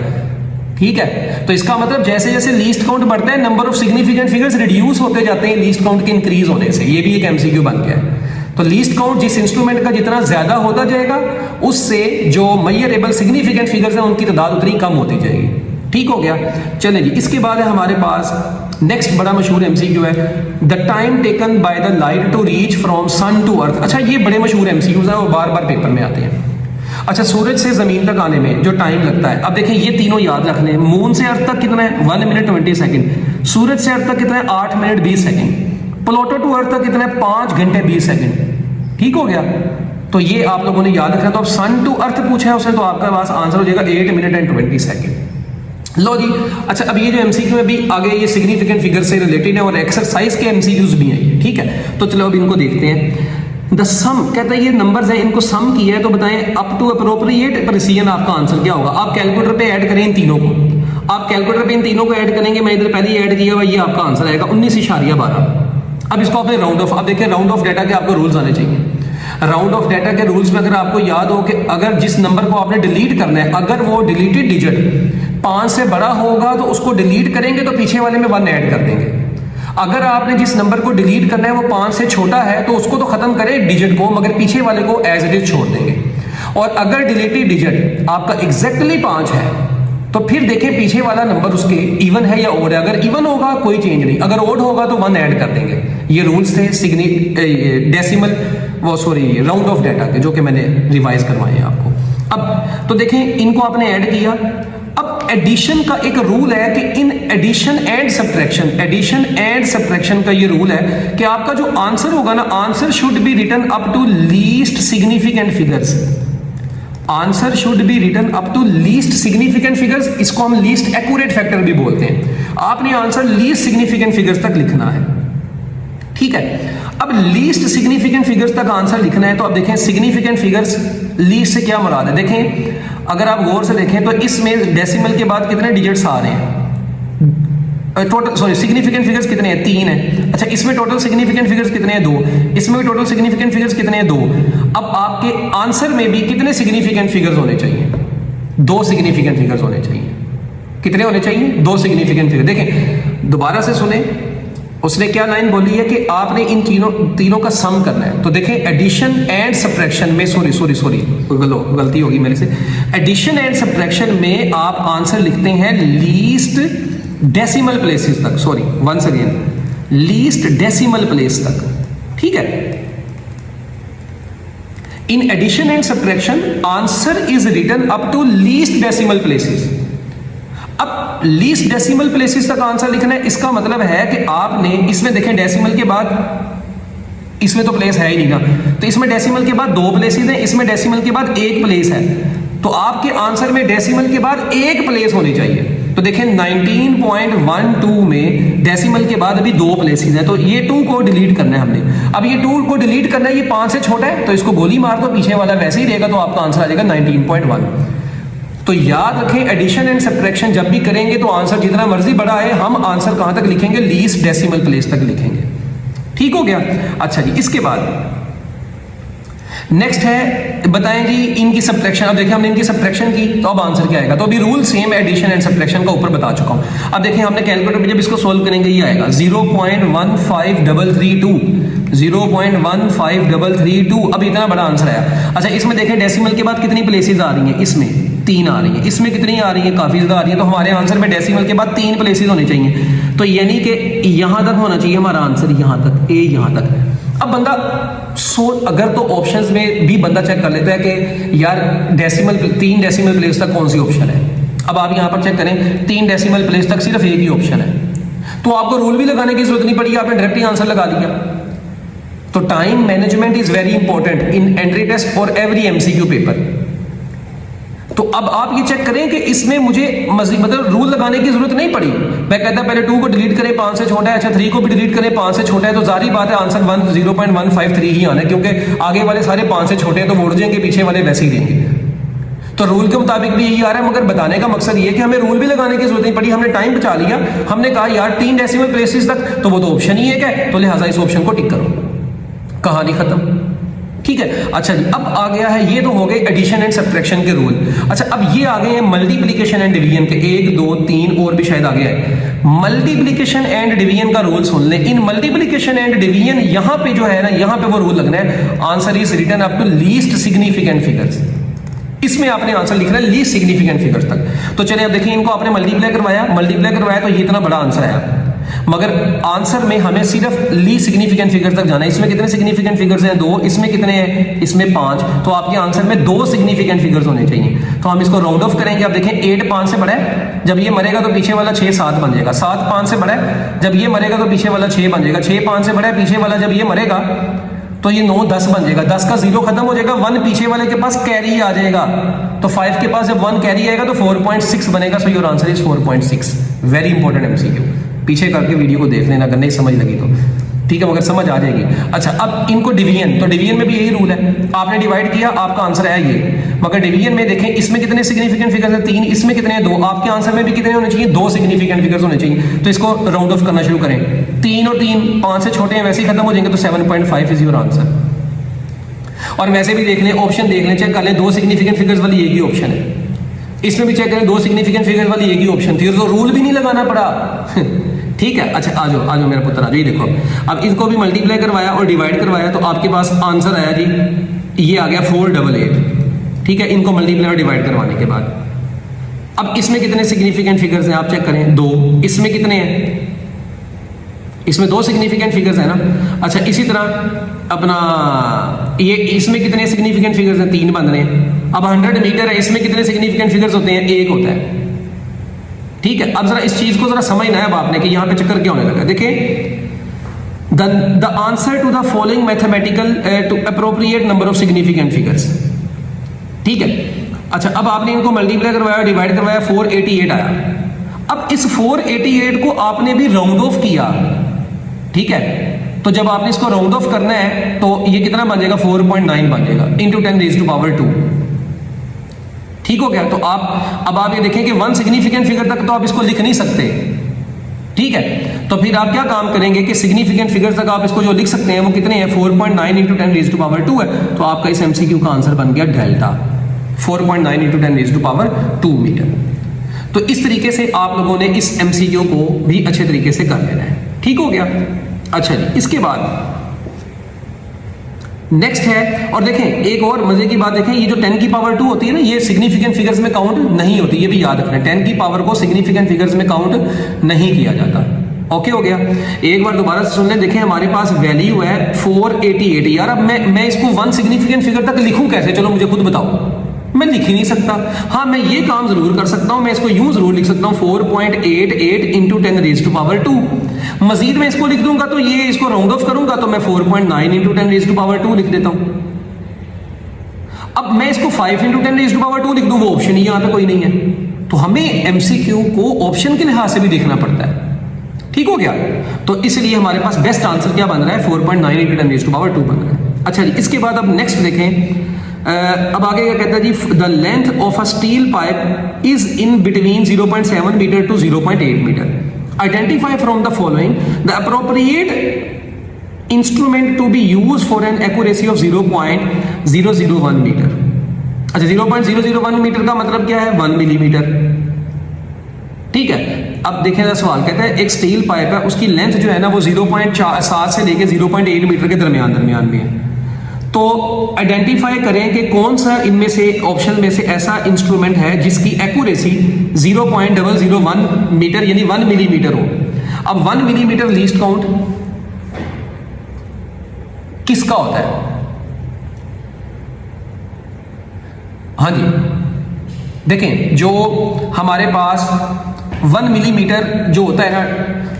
ठीक है, तो इसका मतलब जैसे जैसे लीस्ट काउंट बढ़ता है number of significant figures reduce होते जाते हैं लीस्ट काउंट के इंक्रीज होने से। ये भी एक एमसीक्यू बन गया है। तो लीस्ट काउंट जिस इंस्ट्रूमेंट का जितना ज्यादा होता जाएगा उससे जो मेजरेबल सिग्निफिकेंट फिगर्स हैं उनकी तादाद उतनी कम होती जाएगी। ठीक हो गया। चले जी, इसके बाद है हमारे पास नेक्स्ट बड़ा मशहूर एमसीक्यू है, the time taken by the light to reach from sun to earth. अच्छा, ये बड़े मशहूर एमसीक्यूज हैं और बार बार पेपर में आते हैं। अच्छा, सूरज से जमीन तक आने में जो टाइम लगता है, अब देखें ये तीनों याद रखने हैं। मून से अर्थ तक कितना है? 1 मिनट 20 सेकंड। सूरज से अर्थ तक कितना है? 8 minute 20 second. Pluto to earth तक कितना है? 5 घंटे 20 सेकंड। ठीक हो गया, तो ये आप लोगों ने याद रखना। तो अब सन टू अर्थ पूछा है उसने, तो आपका पास आंसर हो जाएगा 8 मिनट एंड 20 सेकंड। लो जी, अच्छा अब ये जो एमसीक्यू है भी आगे ये सिग्निफिकेंट फिगर से रिलेटेड है और एक्सरसाइज के एमसीक्यूज भी हैं ये। ठीक है, तो चलो अब इनको देखते हैं। द सम कहता है ये नंबर्स हैं, इनको सम किया है तो बताएं अप टू अप्रोप्रिएट प्रिसीजन आपका आंसर क्या होगा। आप कैलकुलेटर पे ऐड करें इन तीनों को, आप कैलकुलेटर पे इन तीनों को ऐड करेंगे। मैं इधर पहले ही ऐड किया हुआ, ये आपका आंसर आएगा 19.12। अब इसको आपने राउंड ऑफ, अब देखिए राउंड ऑफ डाटा के आपको रूल्स आने चाहिए। राउंड ऑफ डाटा के रूल्स में अगर आपको याद हो कि अगर जिस नंबर को आपने डिलीट करना है, अगर वो डिलीटेड डिजिट 5 से बड़ा होगा तो उसको डिलीट करेंगे तो पीछे वाले में 1 ऐड कर देंगे। अगर आपने जिस नंबर को डिलीट करना है वो 5 से छोटा है तो उसको तो खत्म करें डिजिट को, मगर पीछे वाले को एज इट इज छोड़ देंगे। और अगर डिलीटेड डिजिट आपका एग्जैक्टली 5 है तो फिर देखें पीछे वाला नंबर उसके इवन है या ओड है। अगर इवन होगा कोई चेंज नहीं, अगर ओड होगा तो 1 ऐड कर देंगे। ये रूल्स थे डेसिमल राउंड ऑफ डाटा के, जो कि मैंने रिवाइज करवाए हैं आपको। अब तो देखें इनको आपने ऐड किया। अब एडिशन का एक रूल है कि इन एडिशन एंड सब्ट्रैक्शन का ये रूल है कि आपका जो आंसर होगा ना, answer should be written up to least significant figures. Answer should be written up to least significant figures. इसको हम लीस्ट एक्यूरेट फैक्टर भी बोलते हैं। आपने आंसर लीस्ट सिग्निफिकेंट फिगर्स तक लिखना है। ठीक है, अब लीस्ट सिग्निफिकेंट फिगर्स तक आंसर लिखना है तो अब देखें सिग्निफिकेंट फिगर्स लीस्ट से क्या मुराद है। देखें अगर आप गौर से देखें तो इसमें डेसिमल के बाद कितने डिजिट्स आ रहे हैं? टोटल सिग्निफिकेंट फिगर्स कितने हैं? 3 है। अच्छा, इसमें टोटल सिग्निफिकेंट फिगर्स कितने हैं? 2। इसमें भी टोटल सिग्निफिकेंट फिगर्स कितने हैं? 2। अब आपके आंसर में भी कितने सिग्निफिकेंट फिगर्स होने चाहिए? 2 सिग्निफिकेंट फिगर्स होने चाहिए। कितने होने चाहिए? 2 सिग्निफिकेंट फिगर। देखें दोबारा से सुने, उसने क्या लाइन बोली है कि आपने इन तीनों का सम करना है। तो देखें एडिशन एंड सब्ट्रैक्शन में सॉरी गलती होगी मेरे से। एडिशन एंड सब्ट्रैक्शन में आप आंसर लिखते हैं लीस्ट डेसिमल प्लेसेस तक। Sorry once again, least decimal place तक। ठीक है, in addition and subtraction answer is written up to least decimal places. अब लीस्ट डेसिमल प्लेसेस तक आंसर लिखना है, इसका मतलब है कि आपने इसमें देखें डेसिमल के बाद इसमें तो प्लेस है ही नहीं ना, तो इसमें डेसिमल के बाद 2 प्लेसेस हैं, इसमें डेसिमल के बाद 1 प्लेस है। तो आपके आंसर में डेसिमल के बाद 1 प्लेस होनी चाहिए। तो देखें 19.12 में डेसिमल के बाद अभी 2 प्लेसेस हैं, तो ये 2 को डिलीट करना है हमने। अब ये 2 को डिलीट करना है, ये 5 से छोटा है तो इसको गोली मार दो, पीछे वाला वैसे ही रहेगा, तो आपका आंसर आ जाएगा 19.1। तो याद रखें एडिशन एंड सब्ट्रैक्शन जब भी करेंगे तो आंसर जितना मर्जी बड़ा है, हम आंसर कहां तक लिखेंगे? लीस्ट डेसिमल प्लेस तक लिखेंगे। ठीक हो गया। अच्छा जी, इसके बाद नेक्स्ट है बताएं जी इनकी सब्ट्रैक्शन। अब देखिए हमने इनकी सब्ट्रैक्शन की तो अब आंसर क्या आएगा। तो अभी rule same addition and subtraction का ऊपर बता चुका हूं। अब देखिए हमने कैलकुलेटर पे जब इसको सोल्व करेंगे ये आएगा 0.15332 0.15332। अब इतना बड़ा आंसर आया। अच्छा इसमें देखें डेसिमल के बाद कितनी प्लेसेस आ रही हैं, इसमें 3 आ रही है, इसमें कितनी आ रही है, काफी ज्यादा आ रही है। तो हमारे आंसर में डेसिमल के बाद 3 प्लेसेस होनी चाहिए। तो यानी कि यहां तक होना चाहिए हमारा आंसर, यहां तक, ए यहां तक। अब बंदा अगर तो ऑप्शंस में भी बंदा चेक कर लेता है कि यार डेसिमल 3 डेसिमल प्लेस तक कौन सी ऑप्शन है। अब आप यहां पर चेक करें 3 डेसिमल प्लेस तक सिर्फ एक ही ऑप्शन है, तो आपको रूल भी लगाने की जरूरत नहीं पड़ी, आपने डायरेक्ट ही आंसर लगा दिया। तो time management is very important in entry test for every MCQ paper. तो अब आप ये चेक करें कि इसमें मुझे मतलब रूल लगाने की जरूरत नहीं पड़ी। मैं कहता पहले 2 को डिलीट करें 5 से छोटा है, अच्छा 3 को भी डिलीट करें 5 से छोटा है, तो जारी बात है आंसर 0.153 ही आना है, क्योंकि आगे वाले सारे 5 से छोटे हैं तो वो उड़ जाएंगे, पीछे वाले वैसे ही देंगे। तो रूल के मुताबिक भी यही आ रहा है, मगर बताने का मकसद ये है कि हमें रूल भी लगाने की जरूरत नहीं पड़ी, हमने टाइम बचा लिया। हमने कहा यार 3 डेसिमल प्लेसेस तक तो वो तो ऑप्शन ही एक है, तो लिहाजा इस ऑप्शन को टिक करो, कहानी खत्म। ठीक है। अच्छा जी अब आ गया है, ये तो हो गए एडिशन एंड सब्ट्रैक्शन के रूल। अच्छा अब ये आ गए हैं मल्टीप्लिकेशन एंड डिवीजन के, 1 2 3 और भी शायद आ गया है। मल्टीप्लिकेशन एंड डिवीजन का रूल सुन ले। इन मल्टीप्लिकेशन एंड डिवीजन यहां पे जो है ना, यहां पे वो रूल लगना है, answer is written up to least significant figures. इसमें आपने आंसर लिखना है लीस्ट सिग्निफिकेंट फिगर्स तक। तो चलिए अब देखिए इनको आपने मल्टीप्लाई करवाया तो ये इतना बड़ा आंसर आया, मगर आंसर में हमें सिर्फ लीस्ट सिग्निफिकेंट फिगर्स तक जाना है। इसमें कितने सिग्निफिकेंट फिगर्स हैं, 2। इसमें कितने हैं, इसमें 5। तो आपके आंसर में 2 सिग्निफिकेंट फिगर्स होने चाहिए। तो हम इसको राउंड ऑफ करेंगे। अब देखें 8 5 से बड़ा है, जब ये मरेगा तो पीछे वाला 6 7 बन जाएगा। 7 5 से बड़ा है, जब ये मरेगा तो पीछे वाला 6 बन जाएगा। 6 5 से बड़ा है, पीछे वाला जब ये मरेगा तो ये 9 10 बन जाएगा। 10 का 0 खत्म हो जाएगा, 1 पीछे वाले के पास कैरी आ जाएगा। तो 5 के पास जब 1 कैरी आएगा तो 4.6 बनेगा। So your answer is 4.6। Very important MCQ, पीछे करके वीडियो को देख लेना अगर नहीं समझ लगी तो, ठीक है, मगर समझ आ जाएगी। अच्छा अब इनको डिवीजन, तो डिवीजन में भी यही रूल है, आपने डिवाइड किया आपका आंसर आया ये, मगर डिवीजन में देखें इसमें कितने सिग्निफिकेंट फिगर्स हैं, 3, इसमें कितने हैं, 2। आपके आंसर में भी कितने होने चाहिए, 2 सिग्निफिकेंट फिगर्स होने चाहिए। तो इसको राउंड ऑफ करना शुरू करें। 3 और 3 5 से छोटे हैं, वैसे ही खत्म हो जाएंगे, तो 7.5 इज योर आंसर। और वैसे भी देख लें, ऑप्शन देख लें, चेक कर लें, 2 सिग्निफिकेंट फिगर्स वाली एक ही ऑप्शन है। इसमें भी चेक करें 2 सिग्निफिकेंट फिगर्स वाली एक ही ऑप्शन थी, तो रूल भी नहीं लगाना पड़ा। ठीक है। अच्छा आ जाओ मेरा पुत्र, आ जाओ। ये देखो अब इसको भी मल्टीप्लाई करवाया और डिवाइड करवाया, तो आपके पास आंसर आया जी, ये आ गया 488। ठीक है, इनको मल्टीप्लाई और डिवाइड करवाने के बाद अब इसमें कितने सिग्निफिकेंट फिगर्स हैं आप चेक करें, 2। इसमें कितने हैं, इसमें 2 सिग्निफिकेंट फिगर्स है ना। अच्छा इसी तरह अपना ये इसमें कितने सिग्निफिकेंट फिगर्स हैं, 3 बन रहे हैं। अब 100 मीटर है, इसमें कितने सिग्निफिकेंट फिगर्स होते हैं, 1 होता है। ठीक है। अब जरा इस चीज को जरा समझना है अब आपने कि यहां पे चक्कर क्या होने लगा। देखिए the answer to the following mathematical to appropriate number of significant figures. ठीक है। अच्छा अब आपने इनको मल्टीप्लाई करवाया, डिवाइड करवाया, 488 आया। अब इस 488 को आपने भी राउंड ऑफ किया। ठीक है, तो जब आपने इसको राउंड ऑफ करना है तो ये कितना बन जाएगा, 4.9 बन जाएगा इंटू 10⁻²। ठीक हो गया। तो अब आप ये देखें कि 1 सिग्निफिकेंट फिगर तक तो आप इसको लिख नहीं सकते। ठीक है, तो फिर आप क्या काम करेंगे कि सिग्निफिकेंट फिगर तक आप इसको जो लिख सकते हैं वो कितने हैं, 4.9 इंटू 10⁻² है। तो आपका इस एमसीक्यू का आंसर बन गया डेल्टा, 4.9 इंटू 10⁻² मीटर। तो इस तरीके से आप लोगों ने इस एमसीक्यू को भी अच्छे तरीके से कर लेना है। ठीक हो गया। अच्छा जी, इसके बाद नेक्स्ट है, और देखें एक और मजे की बात देखें, ये जो 10⁻² होती है ना, ये सिग्निफिकेंट फिगर्स में काउंट नहीं होती, ये भी याद रखना। 10 की पावर को सिग्निफिकेंट फिगर्स में काउंट नहीं किया जाता। ओके हो गया। एक बार दोबारा से सुन लें। देखें हमारे पास वैल्यू है 488। यार अब मैं इसको 1 सिग्निफिकेंट फिगर तक लिखूं कैसे, चलो मुझे खुद बताओ। मैं लिख ही नहीं सकता। हाँ मैं ये काम जरूर कर सकता हूं, मैं इसको यूं जरूर लिख सकता हूं 4.88 इंटू 10⁻²। मजीद में इसको लिख दूंगा तो ये इसको राउंड ऑफ करूंगा तो मैं 4.9 इंटू 10⁻² लिख देता हूं। अब मैं इसको 5 इंटू 10⁻² लिख दूं, वो ऑप्शन ही यहां पे कोई नहीं है। तो हमें एमसीक्यू को ऑप्शन के लिहाज से भी देखना पड़ता है। ठीक हो गया। तो इसलिए हमारे पास बेस्ट आंसर क्या बन रहा है, 4.9 इंटू 10⁻² बन रहा है। अच्छा जी, इसके बाद अब नेक्स्ट देखें। अब आगे क्या कहता है जी, the length of a steel pipe is in between 0.7 metre to 0.8 metre. Identify from the following the appropriate instrument to be use for an accuracy of 0.001 metre. अच्छा, 0.001 मीटर का मतलब क्या है? 1 मिलीमीटर। ठीक है, अब देखें सवाल कहता है एक स्टील पाइप है, उसकी लेंथ जो है ना वो 0.7 से लेके 0.8 मीटर के दरमियान में है। तो आइडेंटिफाई करें कि कौन सा इनमें से ऑप्शन में से ऐसा इंस्ट्रूमेंट है जिसकी एक्यूरेसी 0.001 मीटर यानी 1 मिलीमीटर हो। अब 1 मिलीमीटर लीस्ट काउंट किसका होता है? हाँ जी, देखें जो हमारे पास 1 मिलीमीटर जो होता है ना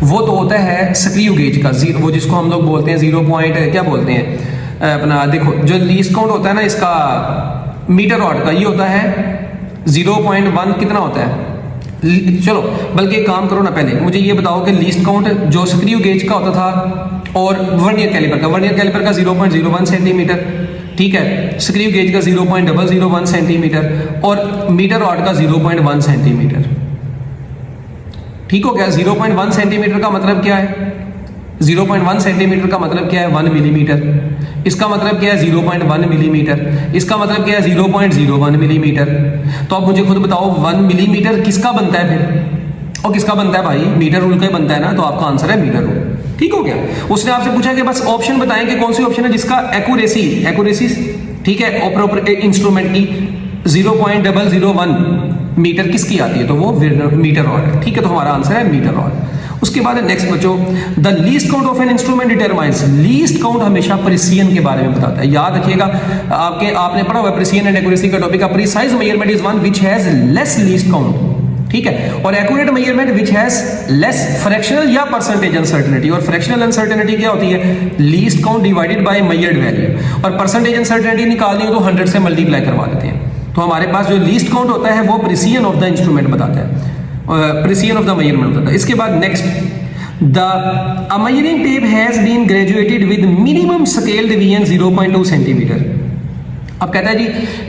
वो तो होता है स्क्रू गेज का, वो जिसको हम लोग बोलते हैं 0. क्या बोलते हैं अपना, देखो जो लीस्ट काउंट होता है ना इसका मीटर रॉड का, ये होता है 0.1 कितना होता है? चलो बल्कि एक काम करो ना, पहले मुझे ये बताओ कि लीस्ट काउंट जो स्क्रू गेज का होता था और वर्नियर कैलिपर का 0.01 सेंटीमीटर, ठीक है, स्क्रू गेज का 0.001 सेंटीमीटर और मीटर रॉड का 0.1 सेंटीमीटर। ठीक हो गया। 0.1 सेंटीमीटर का मतलब क्या है? 0.1 सेंटीमीटर का मतलब क्या है? 1 मिलीमीटर। इसका मतलब क्या है? 0.1 मिलीमीटर। इसका मतलब क्या है? 0.01 मिलीमीटर। तो अब मुझे खुद बताओ 1 मिलीमीटर किसका बनता है फिर? और किसका बनता है भाई? मीटर रूल का ही बनता है ना, तो आपका आंसर है मीटर रूल। ठीक हो गया। उसने आपसे पूछा कि बस ऑप्शन बताएं कि कौन सी ऑप्शन है जिसका एक्यूरेसी ठीक है और इंस्ट्रूमेंट की 0.001 मीटर किसकी आती है, तो वो मीटर रॉड है। ठीक है, तो हमारा आंसर है मीटर रॉड। उसके बाद नेक्स्ट बच्चों, the least count of an instrument determines. Least count हमेशा प्रिसिजन के बारे में बताता है। याद रखिएगा, आपने पढ़ा हुआ प्रिसिजन एंड एक्यूरेसी का topic. Precise measurement is one which has less least count, ठीक है, और accurate measurement which has less fractional या परसेंटेज अनसर्टेनिटी। और फ्रैक्शनल अनसर्टेनिटी क्या होती है? Least count divided by measured value. और परसेंटेज अनसर्टेनिटी निकालनी हो तो 100 से मल्टीप्लाई करवा देते हैं। तो हमारे पास जो लीस्ट काउंट होता है वो प्रिसिजन ऑफ द इंस्ट्रूमेंट बताता है, प्रिसिजन ऑफ द मेजरमेंट बताता है। इसके बाद next, the measuring tape has been graduated with minimum scale division 0.2 centimetre. अब कहता है जी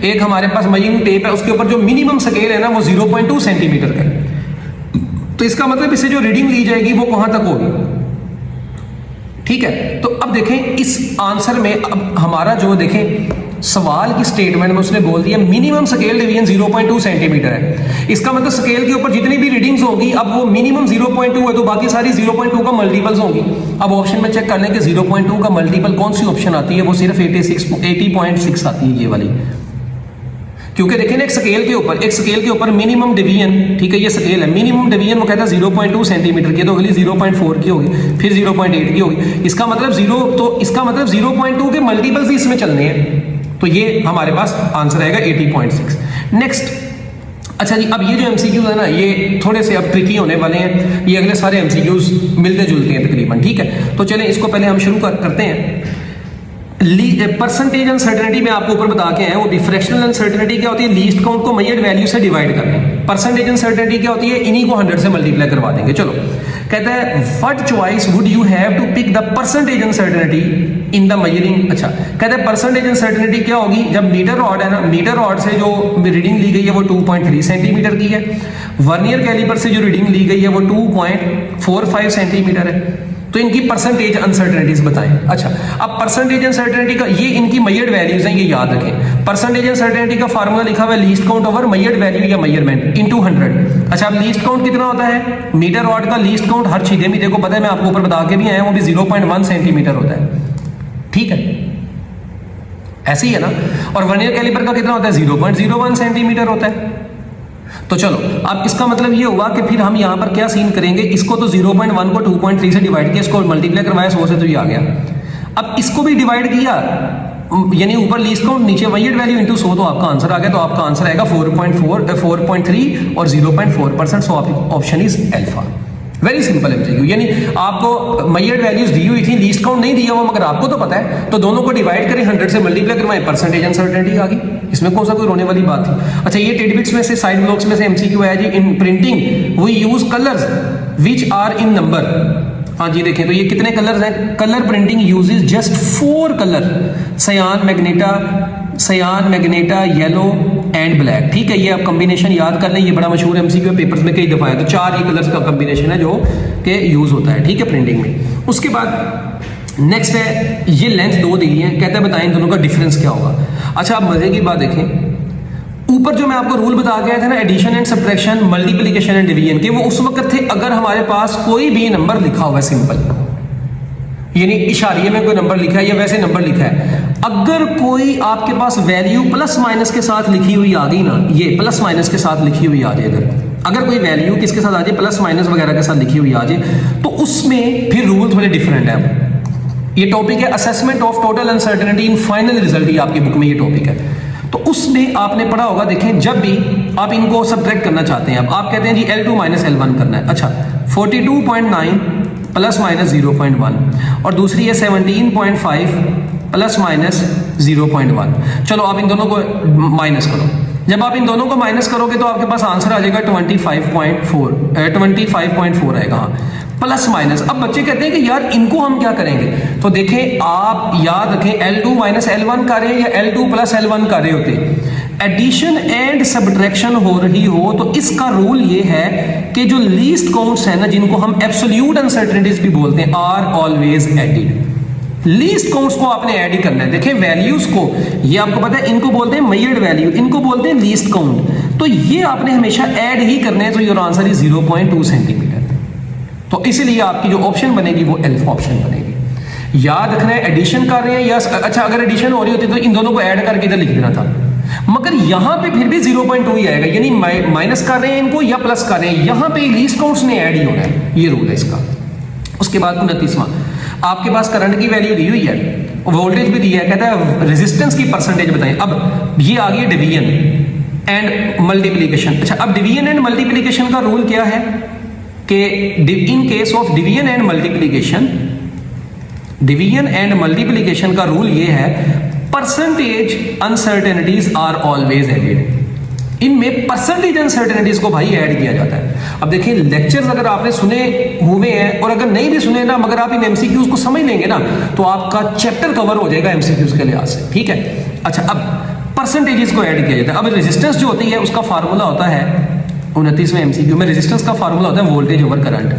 एक हमारे पास मेजरिंग टेप है, उसके ऊपर जो मिनिमम स्केल है ना वो 0.2 सेंटीमीटर का है। तो इसका मतलब इससे जो रीडिंग ली जाएगी वो कहां तक होगी? ठीक है, तो अब देखें इस आंसर में, अब हमारा जो देखें सवाल की स्टेटमेंट में उसने बोल दिया मिनिमम स्केल डिवीजन 0.2 सेंटीमीटर है। इसका मतलब स्केल के ऊपर जितनी भी रीडिंग्स होंगी, अब वो मिनिमम 0.2 है तो बाकी सारी 0.2 का मल्टीपल्स होंगी। अब ऑप्शन में चेक कर लें कि 0.2 का मल्टीपल कौन सी ऑप्शन आती है, वो सिर्फ 80.6 आती है, ये वाली। क्योंकि देखें ना एक स्केल के ऊपर मिनिमम डिवीजन, ठीक है, ये स्केल है, मिनिमम डिवीजन वो कहता है 0.2 सेंटीमीटर की, तो अगली 0.4 की होगी, फिर 0.8 की होगी। इसका मतलब 0.2 के मल्टीपल्स ही इसमें चलने हैं। तो ये हमारे पास आंसर आएगा 80.6। नेक्स्ट, अच्छा जी, अब ये जो एमसीक्यूज है ना ये थोड़े से अब ट्रिकी होने वाले हैं। ये अगले सारे एमसीक्यूज मिलते जुलते हैं तकरीबन, ठीक है। तो चलें इसको पहले हम शुरू करते हैं। परसेंटेज अनसर्टेनिटी में आपको ऊपर बता के हैं, वो भी फ्रैक्शनल अनसर्टेनिटी क्या होती है? लीस्ट काउंट को मेजर्ड वैल्यू से डिवाइड करना। परसेंटेज अनसर्टेनिटी क्या होती है? इन्हीं को 100 से मल्टीप्लाई करवा देंगे। चलो, कहता है what choice would you have to pick the percentage uncertainty in the measuring. अच्छा, कहते हैं परसेंटेज अनसर्टेनिटी क्या होगी? जब मीटर रॉड है ना, मीटर रॉड से जो रीडिंग ली गई है वो 2.3 सेंटीमीटर की है। वर्नियर कैलिपर से जो रीडिंग ली गई है वो 2.45 सेंटीमीटर है। तो इनकी परसेंटेज अनसर्टेनिटीज बताएं। अच्छा, अब परसेंटेज अनसर्टेनिटी का ये इनकी मेजर्ड वैल्यूज हैं, ये याद रखें। परसेंटेज अनसर्टेनिटी का फार्मूला लिखा हुआ है least count over measured value या मेजरमेंट इनटू 100। अच्छा, अब लीस्ट काउंट कितना होता है? मीटर रॉड का लीस्ट काउंट हर चीजें भी देखो पता है, मैं आपको ऊपर बता के भी आया, वो भी 0.1 सेंटीमीटर होता है। ठीक है, ऐसे ही है ना। और वर्नियर कैलिपर का कितना होता है? 0.01 सेंटीमीटर होता है। तो चलो, अब इसका मतलब ये हुआ कि फिर हम यहाँ पर क्या सीन करेंगे, इसको तो 0.1 को 2.3 से डिवाइड किया, इसको मल्टीप्लाई करवाया 100 से, तो ये आ गया। अब इसको भी डिवाइड किया, यानी ऊपर लीस्ट काउंट नीचे मेजर्ड वैल्यू इनटू 100, तो आपका आंसर आ गया। तो आपका आंसर आएगा 4.3 और 0.4%। So option is alpha. Very simple MCQ, यानी आपको मेजर्ड वैल्यूज दी हुई थी, लीस्ट काउंट नहीं दिया हुआ, मगर आपको तो पता है, तो दोनों को डिवाइड करें, 100 से मल्टीप्लाई करवाएं, परसेंटेज अनसर्टेनिटी आ गई। इसमें कौन सा कोई रोने वाली बात थी? अच्छा, ये टिडबिट्स में से, साइड ब्लॉक्स में से एमसीक्यू है जी। In printing we use colours which are in number. हाँ जी, देखें तो ये कितने कलर्स हैं? Colour printing uses just 4 colour, cyan, magenta, yellow and black. ठीक है, ये आप कॉम्बिनेशन याद कर लें, ये बड़ा मशहूर एमसीक्यू पेपर्स में कई दफा है। तो 4 ये कलर्स का कॉम्बिनेशन है जो कि यूज होता है, ठीक है, प्रिंटिंग में। उसके बाद नेक्स्ट है, ये लेंथ 2 दी है, कहता है बताएं इन दोनों का डिफरेंस क्या होगा। अच्छा, आप मजे की बात देखें, ऊपर जो मैं आपको रूल बता गया था ना, addition and subtraction, multiplication and division के, वो उस वक्त थे अगर हमारे पास कोई भी नंबर लिखा हुआ है सिंपल, यानी इशारिये में कोई नंबर लिखा है या वैसे नंबर लिखा है, अगर कोई आपके पास वैल्यू प्लस माइनस के साथ लिखी हुई आ गई ना, ये प्लस माइनस के साथ लिखी हुई आ जाए, अगर कोई वैल्यू किसके साथ आ जाए, प्लस माइनस वगैरह के साथ लिखी हुई आ जाए, तो उसमें फिर रूल थोड़े डिफरेंट है। ये टॉपिक है assessment of total uncertainty in final result, ये आपकी बुक में ये टॉपिक है। तो उसमें आपने पढ़ा होगा, देखें जब भी आप इनको सब्ट्रैक्ट करना चाहते हैं, अब आप कहते हैं जी L2 माइनस L1 करना है। अच्छा, 42.9 प्लस माइनस 0.1 और दूसरी है 17.5 प्लस माइनस 0.1। चलो आप इन दोनों को माइनस करो, जब आप इन दोनों को माइनस करोगे तो आपके पास आंसर आ जाएगा 25.4 आएगा, हाँ, प्लस माइनस। अब बच्चे कहते हैं कि यार इनको हम क्या करेंगे, तो देखें आप याद रखें, L2 माइनस L1 कर रहे हैं या L2 प्लस L1 कर रहे होते, एडिशन एंड सब्ट्रैक्शन हो रही हो, तो इसका रूल ये है कि जो लीस्ट काउंट्स है ना, जिनको हम एब्सोल्यूट अनसर्टेनिटीज भी बोलते हैं, are always added. Least counts को आपने ऐड ही करना है। देखें वैल्यूज को, ये आपको पता है, इनको बोलते हैं मेजर्ड वैल्यू, इनको बोलते हैं लीस्ट काउंट, तो ये आपने हमेशा ऐड ही करना है। तो योर आंसर इज 0.2 सेंटीमीटर। तो इसीलिए आपकी जो ऑप्शन बनेगी वो एल्फ ऑप्शन बनेगी। याद रखना है एडिशन कर रहे हैं या अच्छा, अगर एडिशन हो रही होती तो इन दोनों को ऐड करके इधर लिख देना था, मगर यहां पे फिर भी 0.2 ही आएगा, यानी माइनस कर रहे हैं इनको या प्लस कर रहे हैं, यहां पे लीस्ट काउंट्स ने ऐड ही होना है, ये रूल है इसका। उसके बाद 29वां, आपके पास करंट की वैल्यू दी हुई है, वोल्टेज भी दिया है, कहता है रेजिस्टेंस की परसेंटेज बताएं। अब ये आ गई डिवीजन एंड मल्टीप्लीकेशन। अच्छा, अब डिवीजन एंड मल्टीप्लीकेशन का रूल क्या है कि in case of division and multiplication, division and multiplication का रूल ये है, percentage uncertainties are always added. इनमें परसेंटेज अनसर्टेनिटीज को भाई ऐड किया जाता है। अब देखिए लेक्चर्स अगर आपने सुने हुए हैं और अगर नहीं भी सुने ना, मगर आप इन एमसीक्यूज को समझ लेंगे ना, तो आपका चैप्टर कवर हो जाएगा एमसीक्यूज के लिहाज से, ठीक है। अच्छा, अब परसेंटेजेस को ऐड किया जाता है। अब रेजिस्टेंस जो होती है उसका फार्मूला होता है 29वें एमसीक्यू में, रेजिस्टेंस का फार्मूला होता है वोल्टेज ओवर करंट।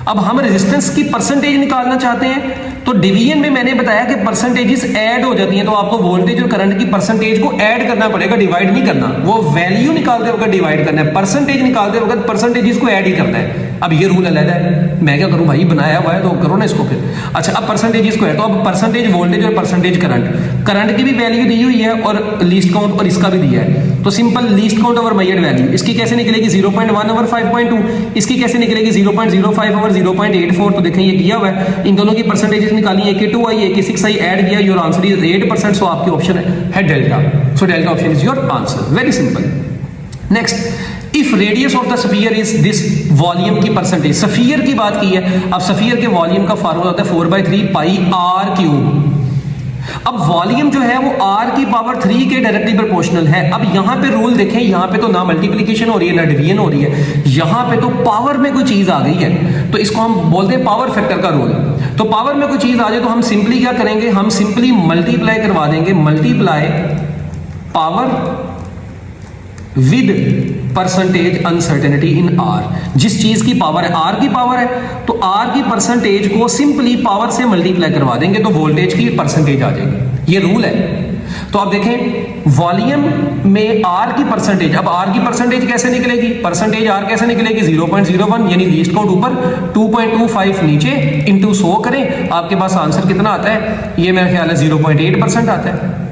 अब हम रेजिस्टेंस की परसेंटेज निकालना चाहते हैं, तो डिवीजन में मैंने बताया कि परसेंटेजेस ऐड हो जाती हैं, तो आपको वोल्टेज और करंट की परसेंटेज को ऐड करना पड़ेगा, डिवाइड नहीं करना। वो वैल्यू निकालते वक्त डिवाइड करना है, परसेंटेज निकालते वक्त परसेंटेजेस को ऐड ही करना है। अब ये रूल अलग है, मैं क्या करूं भाई, बनाया हुआ है तो करो ना इसको फिर। अच्छा, अब परसेंटेजेस को है, तो अब परसेंटेज वोल्टेज और परसेंटेज करंट की भी वैल्यू दी हुई है और लीस्ट काउंट और इसका भी दिया है। तो simple least count over measured value, इसकी कैसे निकलेगी 0.1 ओवर 5.2, इसकी कैसे निकलेगी 0.05 ओवर 0.84। तो देखें ये किया हुआ है, इन दोनों की परसेंटेजेस निकाली, एक 2 आई एक 6 आई, ऐड किया, योर आंसर इज 8%। सो आपकी ऑप्शन है delta, so delta option is your answer, very simple. Next, if radius of the sphere is this, volume की परसेंटेज, स्फीयर की बात की है। अब स्फीयर के वॉल्यूम का फार्मूला होता है 4/3 पाई आर क्यूब। अब वॉल्यूम जो है वो r की पावर 3 के डायरेक्टली प्रोपोर्शनल है। अब यहां पे रूल देखें, यहां पे तो ना मल्टीप्लिकेशन हो रही है ना डिवीजन हो रही है, यहां पे तो पावर में कोई चीज आ गई है, तो इसको हम बोलते हैं पावर फैक्टर का रूल। तो पावर में कोई चीज आ जाए तो हम सिंपली क्या करेंगे, हम सिंपली मल्टीप्लाई करवा देंगे, multiply power with percentage uncertainty in are. जिस चीज की पावर है, आर की पावर है, तो आर की परसेंटेज को सिंपली पावर से मल्टीप्लाई करवा देंगे तो वोल्टेज की परसेंटेज आ जाएगी, ये रूल है। तो आप देखें वॉल्यूम में आर की परसेंटेज, अब आर की परसेंटेज कैसे निकलेगी, परसेंटेज आर कैसे निकलेगी 0.01, यानी लीस्ट काउंट ऊपर 2.25 नीचे इंटू 100 करें, आपके पास आंसर कितना आता है, ये मेरा ख्याल है 0.8% आता है।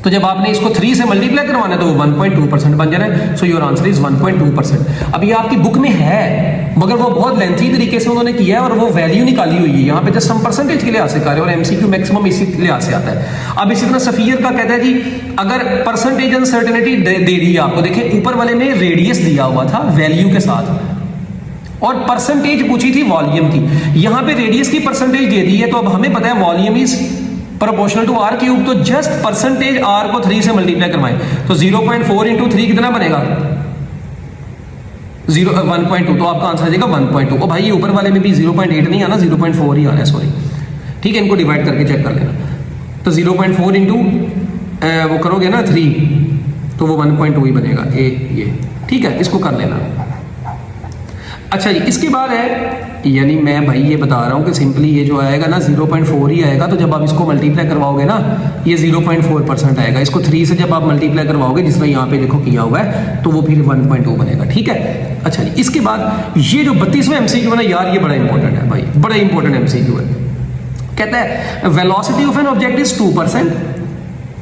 तो जब आपने इसको 3 से मल्टीप्लाई करवाना है तो 1.2% बन जा रहा है। So your answer is 1.2%। अब ये आपकी बुक में है, मगर वो बहुत लेंथी तरीके से उन्होंने किया है और वो वैल्यू निकाली हुई है। यहाँ पे जस्ट हम परसेंटेज के लिहाज से कर रहे हैं और एमसीक्यू मैक्सिमम इसी लिहाज से आता है। अब इसी तरह स्फीयर का कहता है जी, अगर परसेंटेज अनसर्टेनिटी दे दी है आपको, देखें ऊपर वाले में रेडियस दिया हुआ था वैल्यू के साथ और परसेंटेज पूछी थी वॉल्यूम की, यहाँ पे रेडियस की परसेंटेज दे दी है, तो अब हमें पता है volume is proportional to r cube, तो जस्ट परसेंटेज आर को 3 से मल्टीप्लाई करवाएं, तो 0.4 इंटू 3 कितना बनेगा 1.2, तो आपका आंसर आ जाएगा 1.2। ओ भाई ये ऊपर वाले में भी 0.8 नहीं आना, 0.4 ही आना है, सॉरी, ठीक है, इनको डिवाइड करके चेक कर लेना। तो 0.4 इंटू वो करोगे ना 3, तो वो 1.2 ही बनेगा, ये ठीक है, इसको कर लेना। अच्छा जी, इसके बाद है, यानी मैं भाई ये बता रहा हूँ कि सिंपली ये जो आएगा ना 0.4 ही आएगा, तो जब आप इसको मल्टीप्लाई करवाओगे ना ये 0.4% आएगा। इसको 3 से जब आप मल्टीप्लाई करवाओगे, जिस तरह यहाँ पे देखो किया हुआ है, तो वो फिर 1.2 बनेगा। ठीक है। अच्छा जी, इसके बाद ये जो 32वां MCQ है ना यार, ये बड़ा इंपॉर्टेंट है भाई, बड़ा इंपॉर्टेंट MCQ है। कहता है velocity of an object is 2%,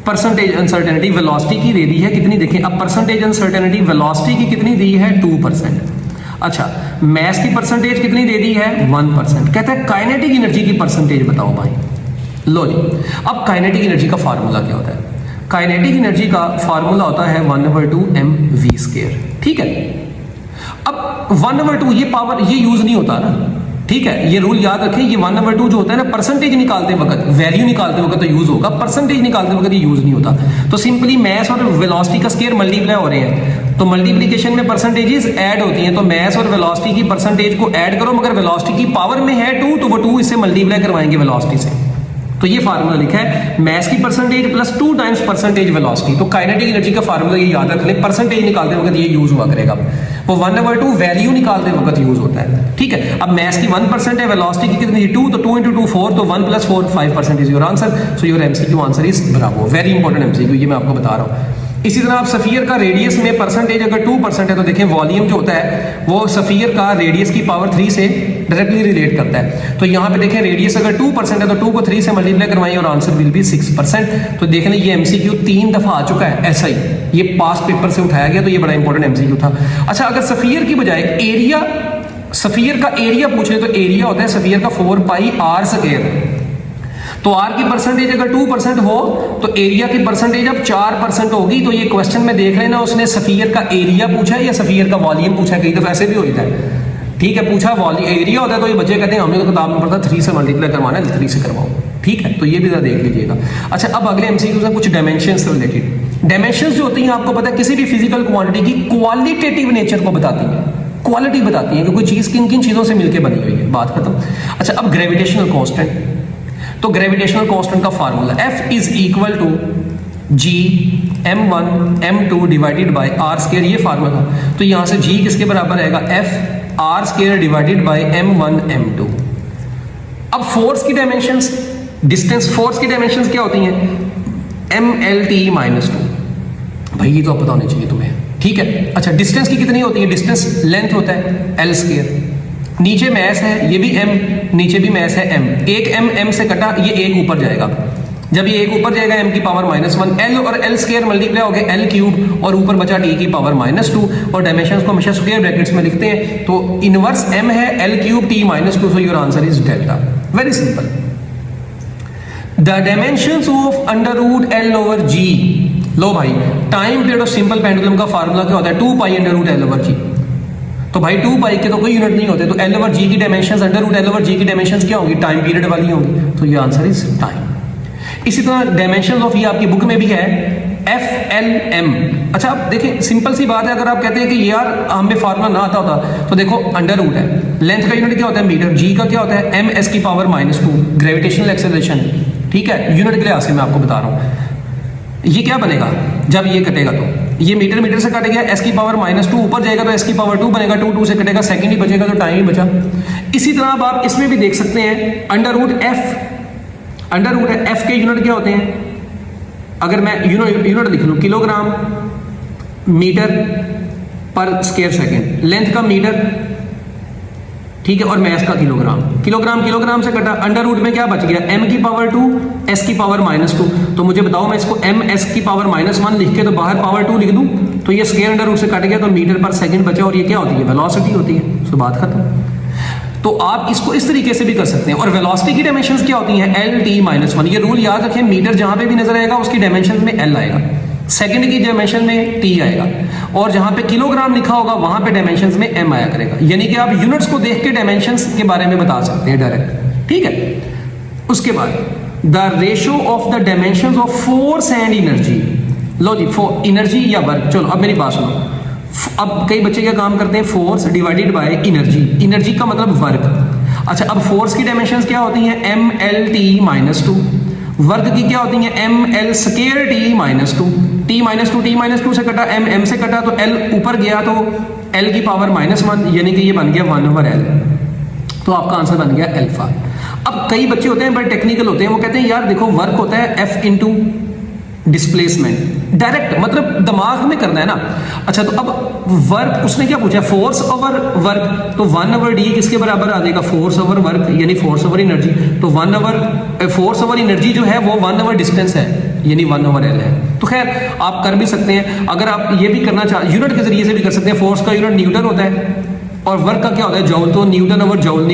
percentage uncertainty velocity की दे दी है कितनी, देखें अब परसेंटेज अनसर्टेनिटी वेलोसिटी की कितनी दी है 2%। अच्छा, मास की परसेंटेज कितनी दे दी है 1%। कहता है काइनेटिक एनर्जी की परसेंटेज बताओ भाई। लो जी, अब काइनेटिक एनर्जी का फार्मूला क्या होता है? काइनेटिक एनर्जी का फार्मूला होता है 1/2 mv²। ठीक है। अब 1/2 ये पावर ये यूज नहीं होता ना, ठीक है, ये रूल याद रखें। ये 1/2 जो होता है ना, परसेंटेज निकालते वक्त, वैल्यू निकालते वक्त तो यूज होगा, परसेंटेज निकालते वक्त ये यूज नहीं होता। तो सिंपली मास और वेलोसिटी का स्केयर मल्टीप्लाई हो रहे हैं, तो मल्टीप्लिकेशन में परसेंटेजेस ऐड होती हैं, तो मास और वेलोसिटी की परसेंटेज को ऐड करो, मगर वेलोसिटी की पावर में है 2, तो वो 2 इससे मल्टीप्लाई करवाएंगे वेलोसिटी से। तो ये फार्मूला लिखा है मास की percentage plus 2 times percentage velocity. तो काइनेटिक एनर्जी का फार्मूला ये याद रख लें, परसेंटेज निकालते वक्त ये यूज हुआ करेगा। वो 1/2 वैल्यू निकालते वक्त यूज होता है। ठीक है। अब मास की 1% है, वेलोसिटी की कितनी 2, तो 2 × 2 4, तो 1 + 4 5% is your answer. So your MCQ answer is Bravo. Very important MCQ, ये मैं आपको बता रहा हूँ। इसी तरह आप सफियर का रेडियस में परसेंटेज अगर 2% है, तो देखें वॉल्यूम जो होता है वो सफियर का रेडियस की पावर 3 से डायरेक्टली रिलेट करता है। तो यहाँ पे देखें रेडियस अगर 2% है, तो 2 को 3 से मल्टीप्लाई करवाएं और आंसर विल बी 6%। तो देख लें ये MCQ 3 दफा आ चुका है ऐसा ही, ये पास पेपर से उठाया गया, तो ये बड़ा इंपॉर्टेंट MCQ था। अच्छा, अगर सफियर की बजाय एरिया, सफियर का एरिया पूछ ले, तो एरिया होता है सफियर का 4πr²। तो r की परसेंटेज अगर 2% हो, तो एरिया की परसेंटेज अब 4% होगी। तो ये क्वेश्चन में देख लेना, उसने सफियर का एरिया पूछा है या सफियर का वॉल्यूम पूछा है, कई दफा ऐसे भी होता है। ठीक है, पूछा वॉल्यूम एरिया होता है, तो ये बच्चे कहते हैं हमने तो किताब में पढ़ा 3 से मल्टीप्लाई करवाना है, 3 से करवाओ। ठीक है, तो ये भी जरा देख लीजिएगा। अच्छा, अब अगले MCQ से कुछ डायमेंशन से रिलेटेड। डायमेंशंस जो होती हैं आपको पता है किसी भी फिजिकल क्वांटिटी की क्वालिटेटिव नेचर को बताती है, क्वालिटी बताती है कि कोई चीज किन किन चीजों से मिलकर बनी हुई है, बात खत्म। अच्छा, अब ग्रेविटेशनल कांस्टेंट, तो ग्रेविटेशनल कांस्टेंट का formula F is equal to G m1 m2 divided by r², ये फार्मूला। तो यहां से G किसके बराबर आएगा F r² divided by m1 m2। अब फोर्स की डायमेंशंस, डिस्टेंस, फोर्स की डायमेंशंस क्या होती हैं mLT-2। भाई ये तो पता होनी चाहिए तुम्हें। ठीक है। अच्छा, डिस्टेंस की कितनी होती है? डिस्टेंस लेंथ होता है L²। नीचे मैस है, ये भी m, नीचे भी मैस है m। एक m से कटा, ये एक ऊपर जाएगा। जब ये एक ऊपर जाएगा m की पावर -1, l और l² मल्टीप्लाई हो गए l³ और ऊपर बचा t की पावर -2। और डायमेंशंस को हमेशा स्क्वायर ब्रैकेट्स में लिखते हैं। तो इनवर्स m है l³ t-2, so your answer is delta. Very simple. The dimensions of √L/G। लो भाई, time period of simple pendulum का फार्मूला क्या होता है? 2π√L/G। तो भाई 2π के तो कोई यूनिट नहीं होते, तो L/G की डायमेंशंस, √L/G की डायमेंशंस क्या होंगी? टाइम पीरियड वाली होंगी। तो ये आंसर इज टाइम। इसी तरह डायमेंशंस ऑफ, ये आपकी बुक में भी है FLM। अच्छा, आप देखिए सिंपल सी बात है, अगर आप कहते हैं कि यार हमें फार्मूला ना आता होता, तो देखो √ है, लेंथ का यूनिट क्या होता है? मीटर। G का क्या होता है? ms की पावर -2, ग्रेविटेशनल एक्सेलरेशन। ठीक है, यूनिट के लिहाज से मैं आपको बता रहा हूँ। ये क्या बनेगा जब ये कटेगा? तो ये मीटर से कट गया, s की पावर -2 ऊपर जाएगा तो s की पावर 2 बनेगा, 2 से कटेगा, सेकंड ही बचेगा, तो टाइम ही बचा। इसी तरह अब आप इसमें भी देख सकते हैं √F के यूनिट क्या होते हैं? अगर मैं यूनिट लिख लूँ, किलोग्राम मीटर पर स्क्वायर सेकेंड, लेंथ का मीटर, ठीक है, और मैस का किलोग्राम। किलोग्राम से कटा, √ में क्या बच गया? m की पावर 2, s की पावर -2। तो मुझे बताओ, मैं इसको ms की पावर -1 लिख के तो बाहर पावर 2 लिख दूं, तो ये स्क्वायर √ से कट गया, तो मीटर पर सेकंड बचा, और ये क्या होती है? वेलोसिटी होती है। सो बात खत्म। तो आप इसको इस तरीके से भी कर सकते हैं। और वेलोसिटी की डायमेंशंस क्या होती हैं? L/T-1। ये रूल याद रखें, मीटर जहां पे भी नजर आएगा उसकी डायमेंशन में L आएगा, सेकंड की डायमेंशन में T आएगा, और जहां पे किलोग्राम लिखा होगा वहां पे डायमेंशंस में M आया करेगा। यानी कि आप यूनिट्स को देख के डायमेंशंस के बारे में बता सकते हैं डायरेक्ट। ठीक है। उसके बाद the ratio of the dimensions of force and energy. लो जी, एनर्जी या वर्क। चलो अब मेरी बात सुनो। अब कई बच्चे क्या काम करते हैं? Force divided by energy. Energy का मतलब वर्क। अच्छा, अब फोर्स की डायमेंशंस क्या होती हैं? mLT-2। वर्ग की क्या होती है? mL²T-2। T-2 से कटा, m से कटा, तो L ऊपर गया तो एल की पावर -1 यानी कि ये बन गया 1/L, तो आपका आंसर बन गया अल्फा। अब कई बच्चे होते हैं बड़े टेक्निकल होते हैं, वो कहते हैं यार देखो वर्क होता है F इंटू डिस्प्लेसमेंट, डायरेक्ट मतलब दिमाग में करना है ना। अच्छा तो अब वर्क उसने क्या पूछा, फोर्स ओवर वर्क, तो 1/d किसके बराबर आ जाएगा, फोर्स ओवर वर्क यानी फोर्स ओवर एनर्जी, तो 1/, फोर्स ओवर एनर्जी जो है वो 1/, डिस्टेंस है यानी 1/L है। तो खैर आप कर भी सकते हैं, अगर आप ये भी करना चाह यूनिट के जरिए से भी कर सकते हैं। फोर्स का यूनिट न्यूटन होता है और वर्क का क्या होता है, जौल, तो न्यूटन ओवर जौल,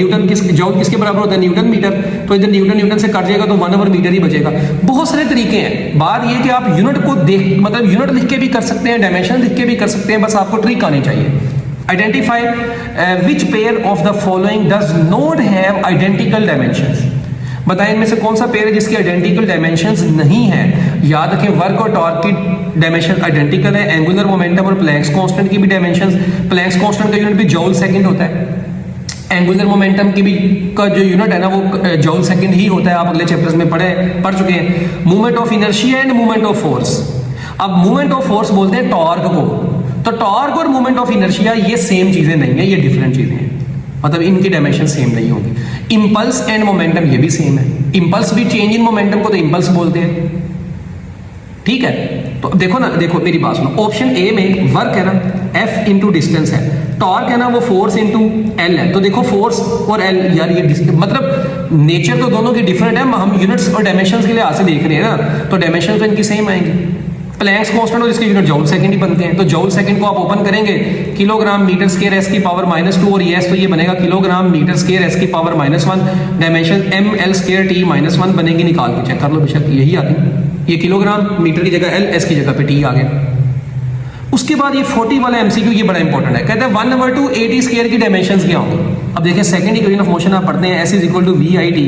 जौल किसके बराबर होता है, न्यूटन मीटर, तो इधर न्यूटन से कट जाएगा तो 1/मीटर ही बचेगा। बहुत सारे तरीके हैं, बात ये कि आप यूनिट को देख मतलब यूनिट लिख के भी कर सकते हैं, डायमेंशन लिख के भी कर सकते हैं, बस आपको ट्रिक आनी चाहिए। Identify which pair of the following does not have identical dimensions, बताएं इनमें से कौन सा पेयर है जिसके आइडेंटिकल डायमेंशंस नहीं है। याद रखें वर्क और टॉर्क की डायमेंशन आइडेंटिकल है, एंगुलर मोमेंटम और प्लैंक्स कांस्टेंट की भी डायमेंशंस, प्लैंक्स कांस्टेंट का यूनिट भी जूल सेकंड होता है, एंगुलर मोमेंटम की भी का जो यूनिट है ना वो जूल सेकंड ही होता है, आप अगले चैप्टर्स में पढ़ चुके हैं। Movement of inertia and movement of force, अब मूवमेंट ऑफ फोर्स बोलते हैं टॉर्क को, तो टॉर्क और मूवमेंट ऑफ इनर्शिया ये सेम चीजें नहीं है, ये डिफरेंट चीजें हैं, मतलब इनकी डायमेंशन सेम नहीं होगी। इंपल्स एंड मोमेंटम ये भी सेम है, इंपल्स भी चेंज इन मोमेंटम को तो इंपल्स बोलते हैं, ठीक है। तो देखो ना, देखो मेरी बात सुनो, ऑप्शन ए में वर्क है ना F इंटू डिस्टेंस है, टॉर्क है ना वो फोर्स इंटू L है, तो देखो फोर्स और L यार ये मतलब नेचर तो दोनों की डिफरेंट है, हम यूनिट्स और डायमेंशंस के लिए आज से देख रहे हैं ना, तो डायमेंशन तो इनकी सेम आएंगी। प्लैंक्स कांस्टेंट और इसके यूनिट जूल सेकंड ही बनते हैं, तो जूल सेकंड को आप ओपन करेंगे किलोग्राम मीटर स्क्वायर एस की पावर -2 और ये तो ये बनेगा किलोग्राम मीटर स्क्वायर एस की power -1, dimension ml square t -1 बनेगी, निकाल के चेक कर लो, बेशक यही आती है, ये किलोग्राम मीटर की जगह L, S की जगह पे T आ गया। उसके बाद ये 40 वाला MCQ ये बड़ा इंपॉर्टेंट है, कहते हैं 1/2 AT स्क्वायर की डायमेंशंस क्या होंगे। अब देखिए सेकंड इक्वेशन ऑफ मोशन आप पढ़ते हैं, S = VIT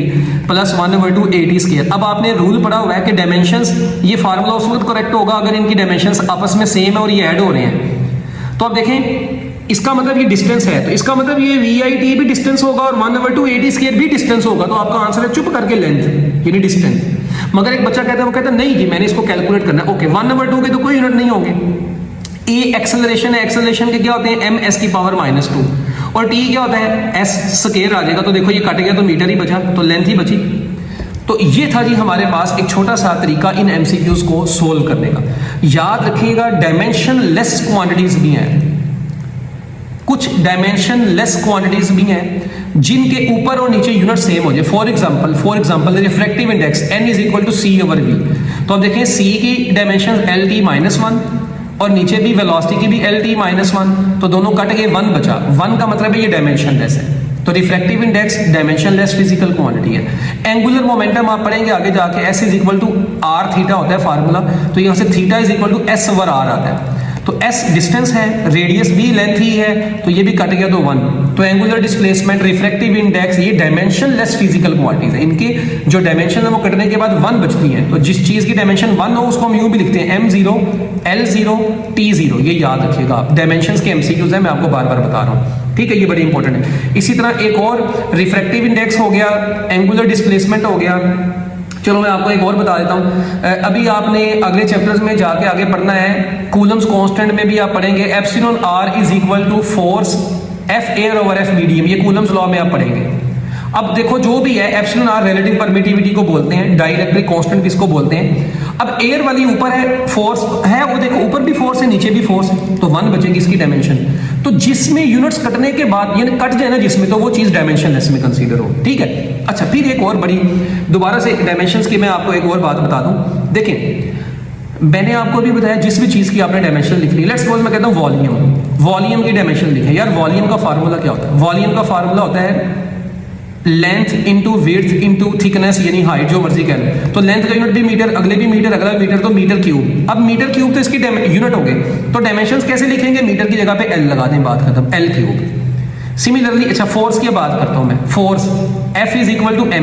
plus 1/2 AT square. अब आपने रूल पढ़ा हुआ है कि डायमेंशंस, ये फार्मूला उस वक्त करेक्ट होगा अगर इनकी डायमेंशंस आपस में सेम है और ये ऐड हो रहे हैं। तो अब देखें इसका मतलब ये डिस्टेंस है, तो इसका मतलब ये VIT भी डिस्टेंस होगा और 1/2 AT स्क्वायर भी डिस्टेंस होगा, तो आपका आंसर है चुप करके लेंथ यानी डिस्टेंस। मगर एक बच्चा कहता है, वो कहता है नहीं जी मैंने इसको कैलकुलेट करना है, ओके 1/2 के तो कोई यूनिट नहीं होंगे, ए एक्सेलरेशन है, एक्सेलरेशन के क्या होते हैं m/s की पावर -2 और t क्या होता है s स्क्वायर आ जाएगा, तो देखो ये कट गया तो मीटर ही बचा, तो लेंथ ही बची। तो ये था जी हमारे पास एक छोटा सा तरीका इन MCQs को सोल्व करने का। याद रखिएगा डायमेंशन लेस क्वांटिटीज भी हैं, कुछ डायमेंशन लेस क्वांटिटीज भी हैं जिनके ऊपर और नीचे यूनिट सेम हो जाए। For example refractive index n = c/v, तो अब देखें c की डायमेंशन LT -1 और नीचे भी वेलोसिटी की भी LT -1, तो दोनों कट गए, 1 बचा, 1 का मतलब है ये डायमेंशन लेस है, तो refractive index dimension less physical quantity है। एंगुलर मोमेंटम आप पढ़ेंगे आगे जाके, S = r थीटा होता है फार्मूला, तो यहाँ से थीटा = s/r आता है, तो s डिस्टेंस है, रेडियस भी लेंथ ही है, तो ये भी कट गया तो 1, तो एंगुलर डिस्प्लेसमेंट, रिफ्रैक्टिव इंडेक्स, ये डायमेंशन लेस फिजिकल क्वांटिटीज है, इनके जो डायमेंशन है वो कटने के बाद 1 बचती है, तो जिस चीज की डायमेंशन 1 हो उसको हम यूं भी लिखते हैं m0 L0 T0, ये याद रखिएगा आप, डायमेंशंस के MCQs है, मैं आपको बार बार बता रहा हूँ, ठीक है, ये बड़ी इंपॉर्टेंट है। इसी तरह एक और रिफ्रैक्टिव इंडेक्स हो गया, एंगुलर डिस्प्लेसमेंट हो गया। चलो मैं आपको एक और बता देता हूँ, अभी आपने अगले चैप्टर्स में जाके आगे पढ़ना है, कूलम्स कांस्टेंट में भी आप पढ़ेंगे εr = force F air over F medium, ये कूलम्स लॉ में आप पढ़ेंगे। अब देखो जो भी है εr रिलेटिव परमिटिविटी को बोलते हैं, डाइलेक्ट्रिक कांस्टेंट किसको बोलते हैं। अब एयर वाली ऊपर है, फोर्स है, वो देखो ऊपर भी फोर्स है नीचे भी फोर्स है, तो 1 बचेगी इसकी डायमेंशन, तो जिसमें यूनिट्स कटने के बाद यानी कट जाए ना जिसमें, तो वो चीज डायमेंशनलेस में कंसीडर हो, ठीक है। अच्छा फिर एक और बड़ी दोबारा से डायमेंशंस की मैं आपको एक और बात बता दूं, देखें मैंने आपको भी बताया जिस भी चीज की आपने डायमेंशन लिख ली, लेट्स सपोज मैं कहता हूं वॉल्यूम की डायमेंशन लिखे। यार वॉल्यूम का फार्मूला क्या होता है, वॉल्यूम का फार्मूला होता है length into width into thickness यानी हाइट, जो मर्जी कह लो, तो लेंथ का यूनिट भी मीटर, अगले भी मीटर, अगला मीटर, तो मीटर क्यूब। अब मीटर क्यूब तो इसकी यूनिट हो गए, तो डायमेंशंस कैसे लिखेंगे, मीटर की जगह पे L लगा दें, बात खत्म, L3। सिमिलरली अच्छा फोर्स की बात करता हूं मैं, फोर्स F =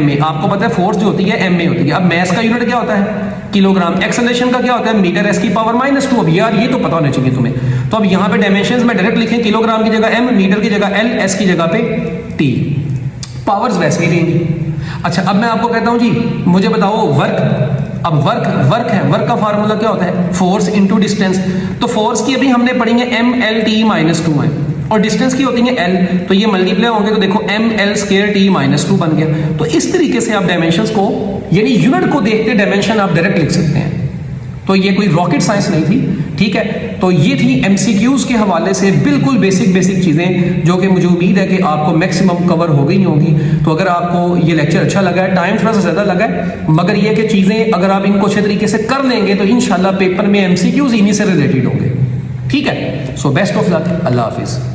ma, आपको पता है फोर्स जो होती है ma होती है। अब मैस का यूनिट क्या होता है किलोग्राम, एक्सेलरेशन का क्या होता है मीटर, S की पावर -2। अब यार ये तो पता होना चाहिए तुम्हें, तो अब यहाँ पे डायमेंशंस में डायरेक्ट लिखें, किलोग्राम की जगह m, मीटर की जगह L, S की जगह पे T, पावर्स वैसे ही देंगी। अच्छा अब मैं आपको कहता हूं जी मुझे बताओ वर्क, अब वर्क है, वर्क का फार्मूला क्या होता है फोर्स इंटू डिस्टेंस, तो फोर्स की अभी हमने पढ़ी है mLT -2 है, और डिस्टेंस की होती है एल, तो ये मल्टीप्लाई होंगे तो देखो M L square T minus 2 बन गया। तो इस तरीके से आप डायमेंशंस को यानी यूनिट को देखते डायमेंशन आप डायरेक्ट लिख सकते हैं। तो ये कोई रॉकेट साइंस नहीं थी, ठीक है। तो ये थी एमसीक्यूज के हवाले से बिल्कुल बेसिक चीज़ें जो कि मुझे उम्मीद है कि आपको मैक्सिमम कवर हो गई होंगी। तो अगर आपको ये लेक्चर अच्छा लगा है, टाइम थोड़ा सा ज़्यादा लगा है, मगर ये कि चीज़ें अगर आप इनको अच्छे तरीके से कर लेंगे तो इंशाल्लाह पेपर में एमसीक्यूज इन्हीं से रिलेटेड होंगे, ठीक है। सो बेस्ट ऑफ लक, अल्लाह हाफिज़।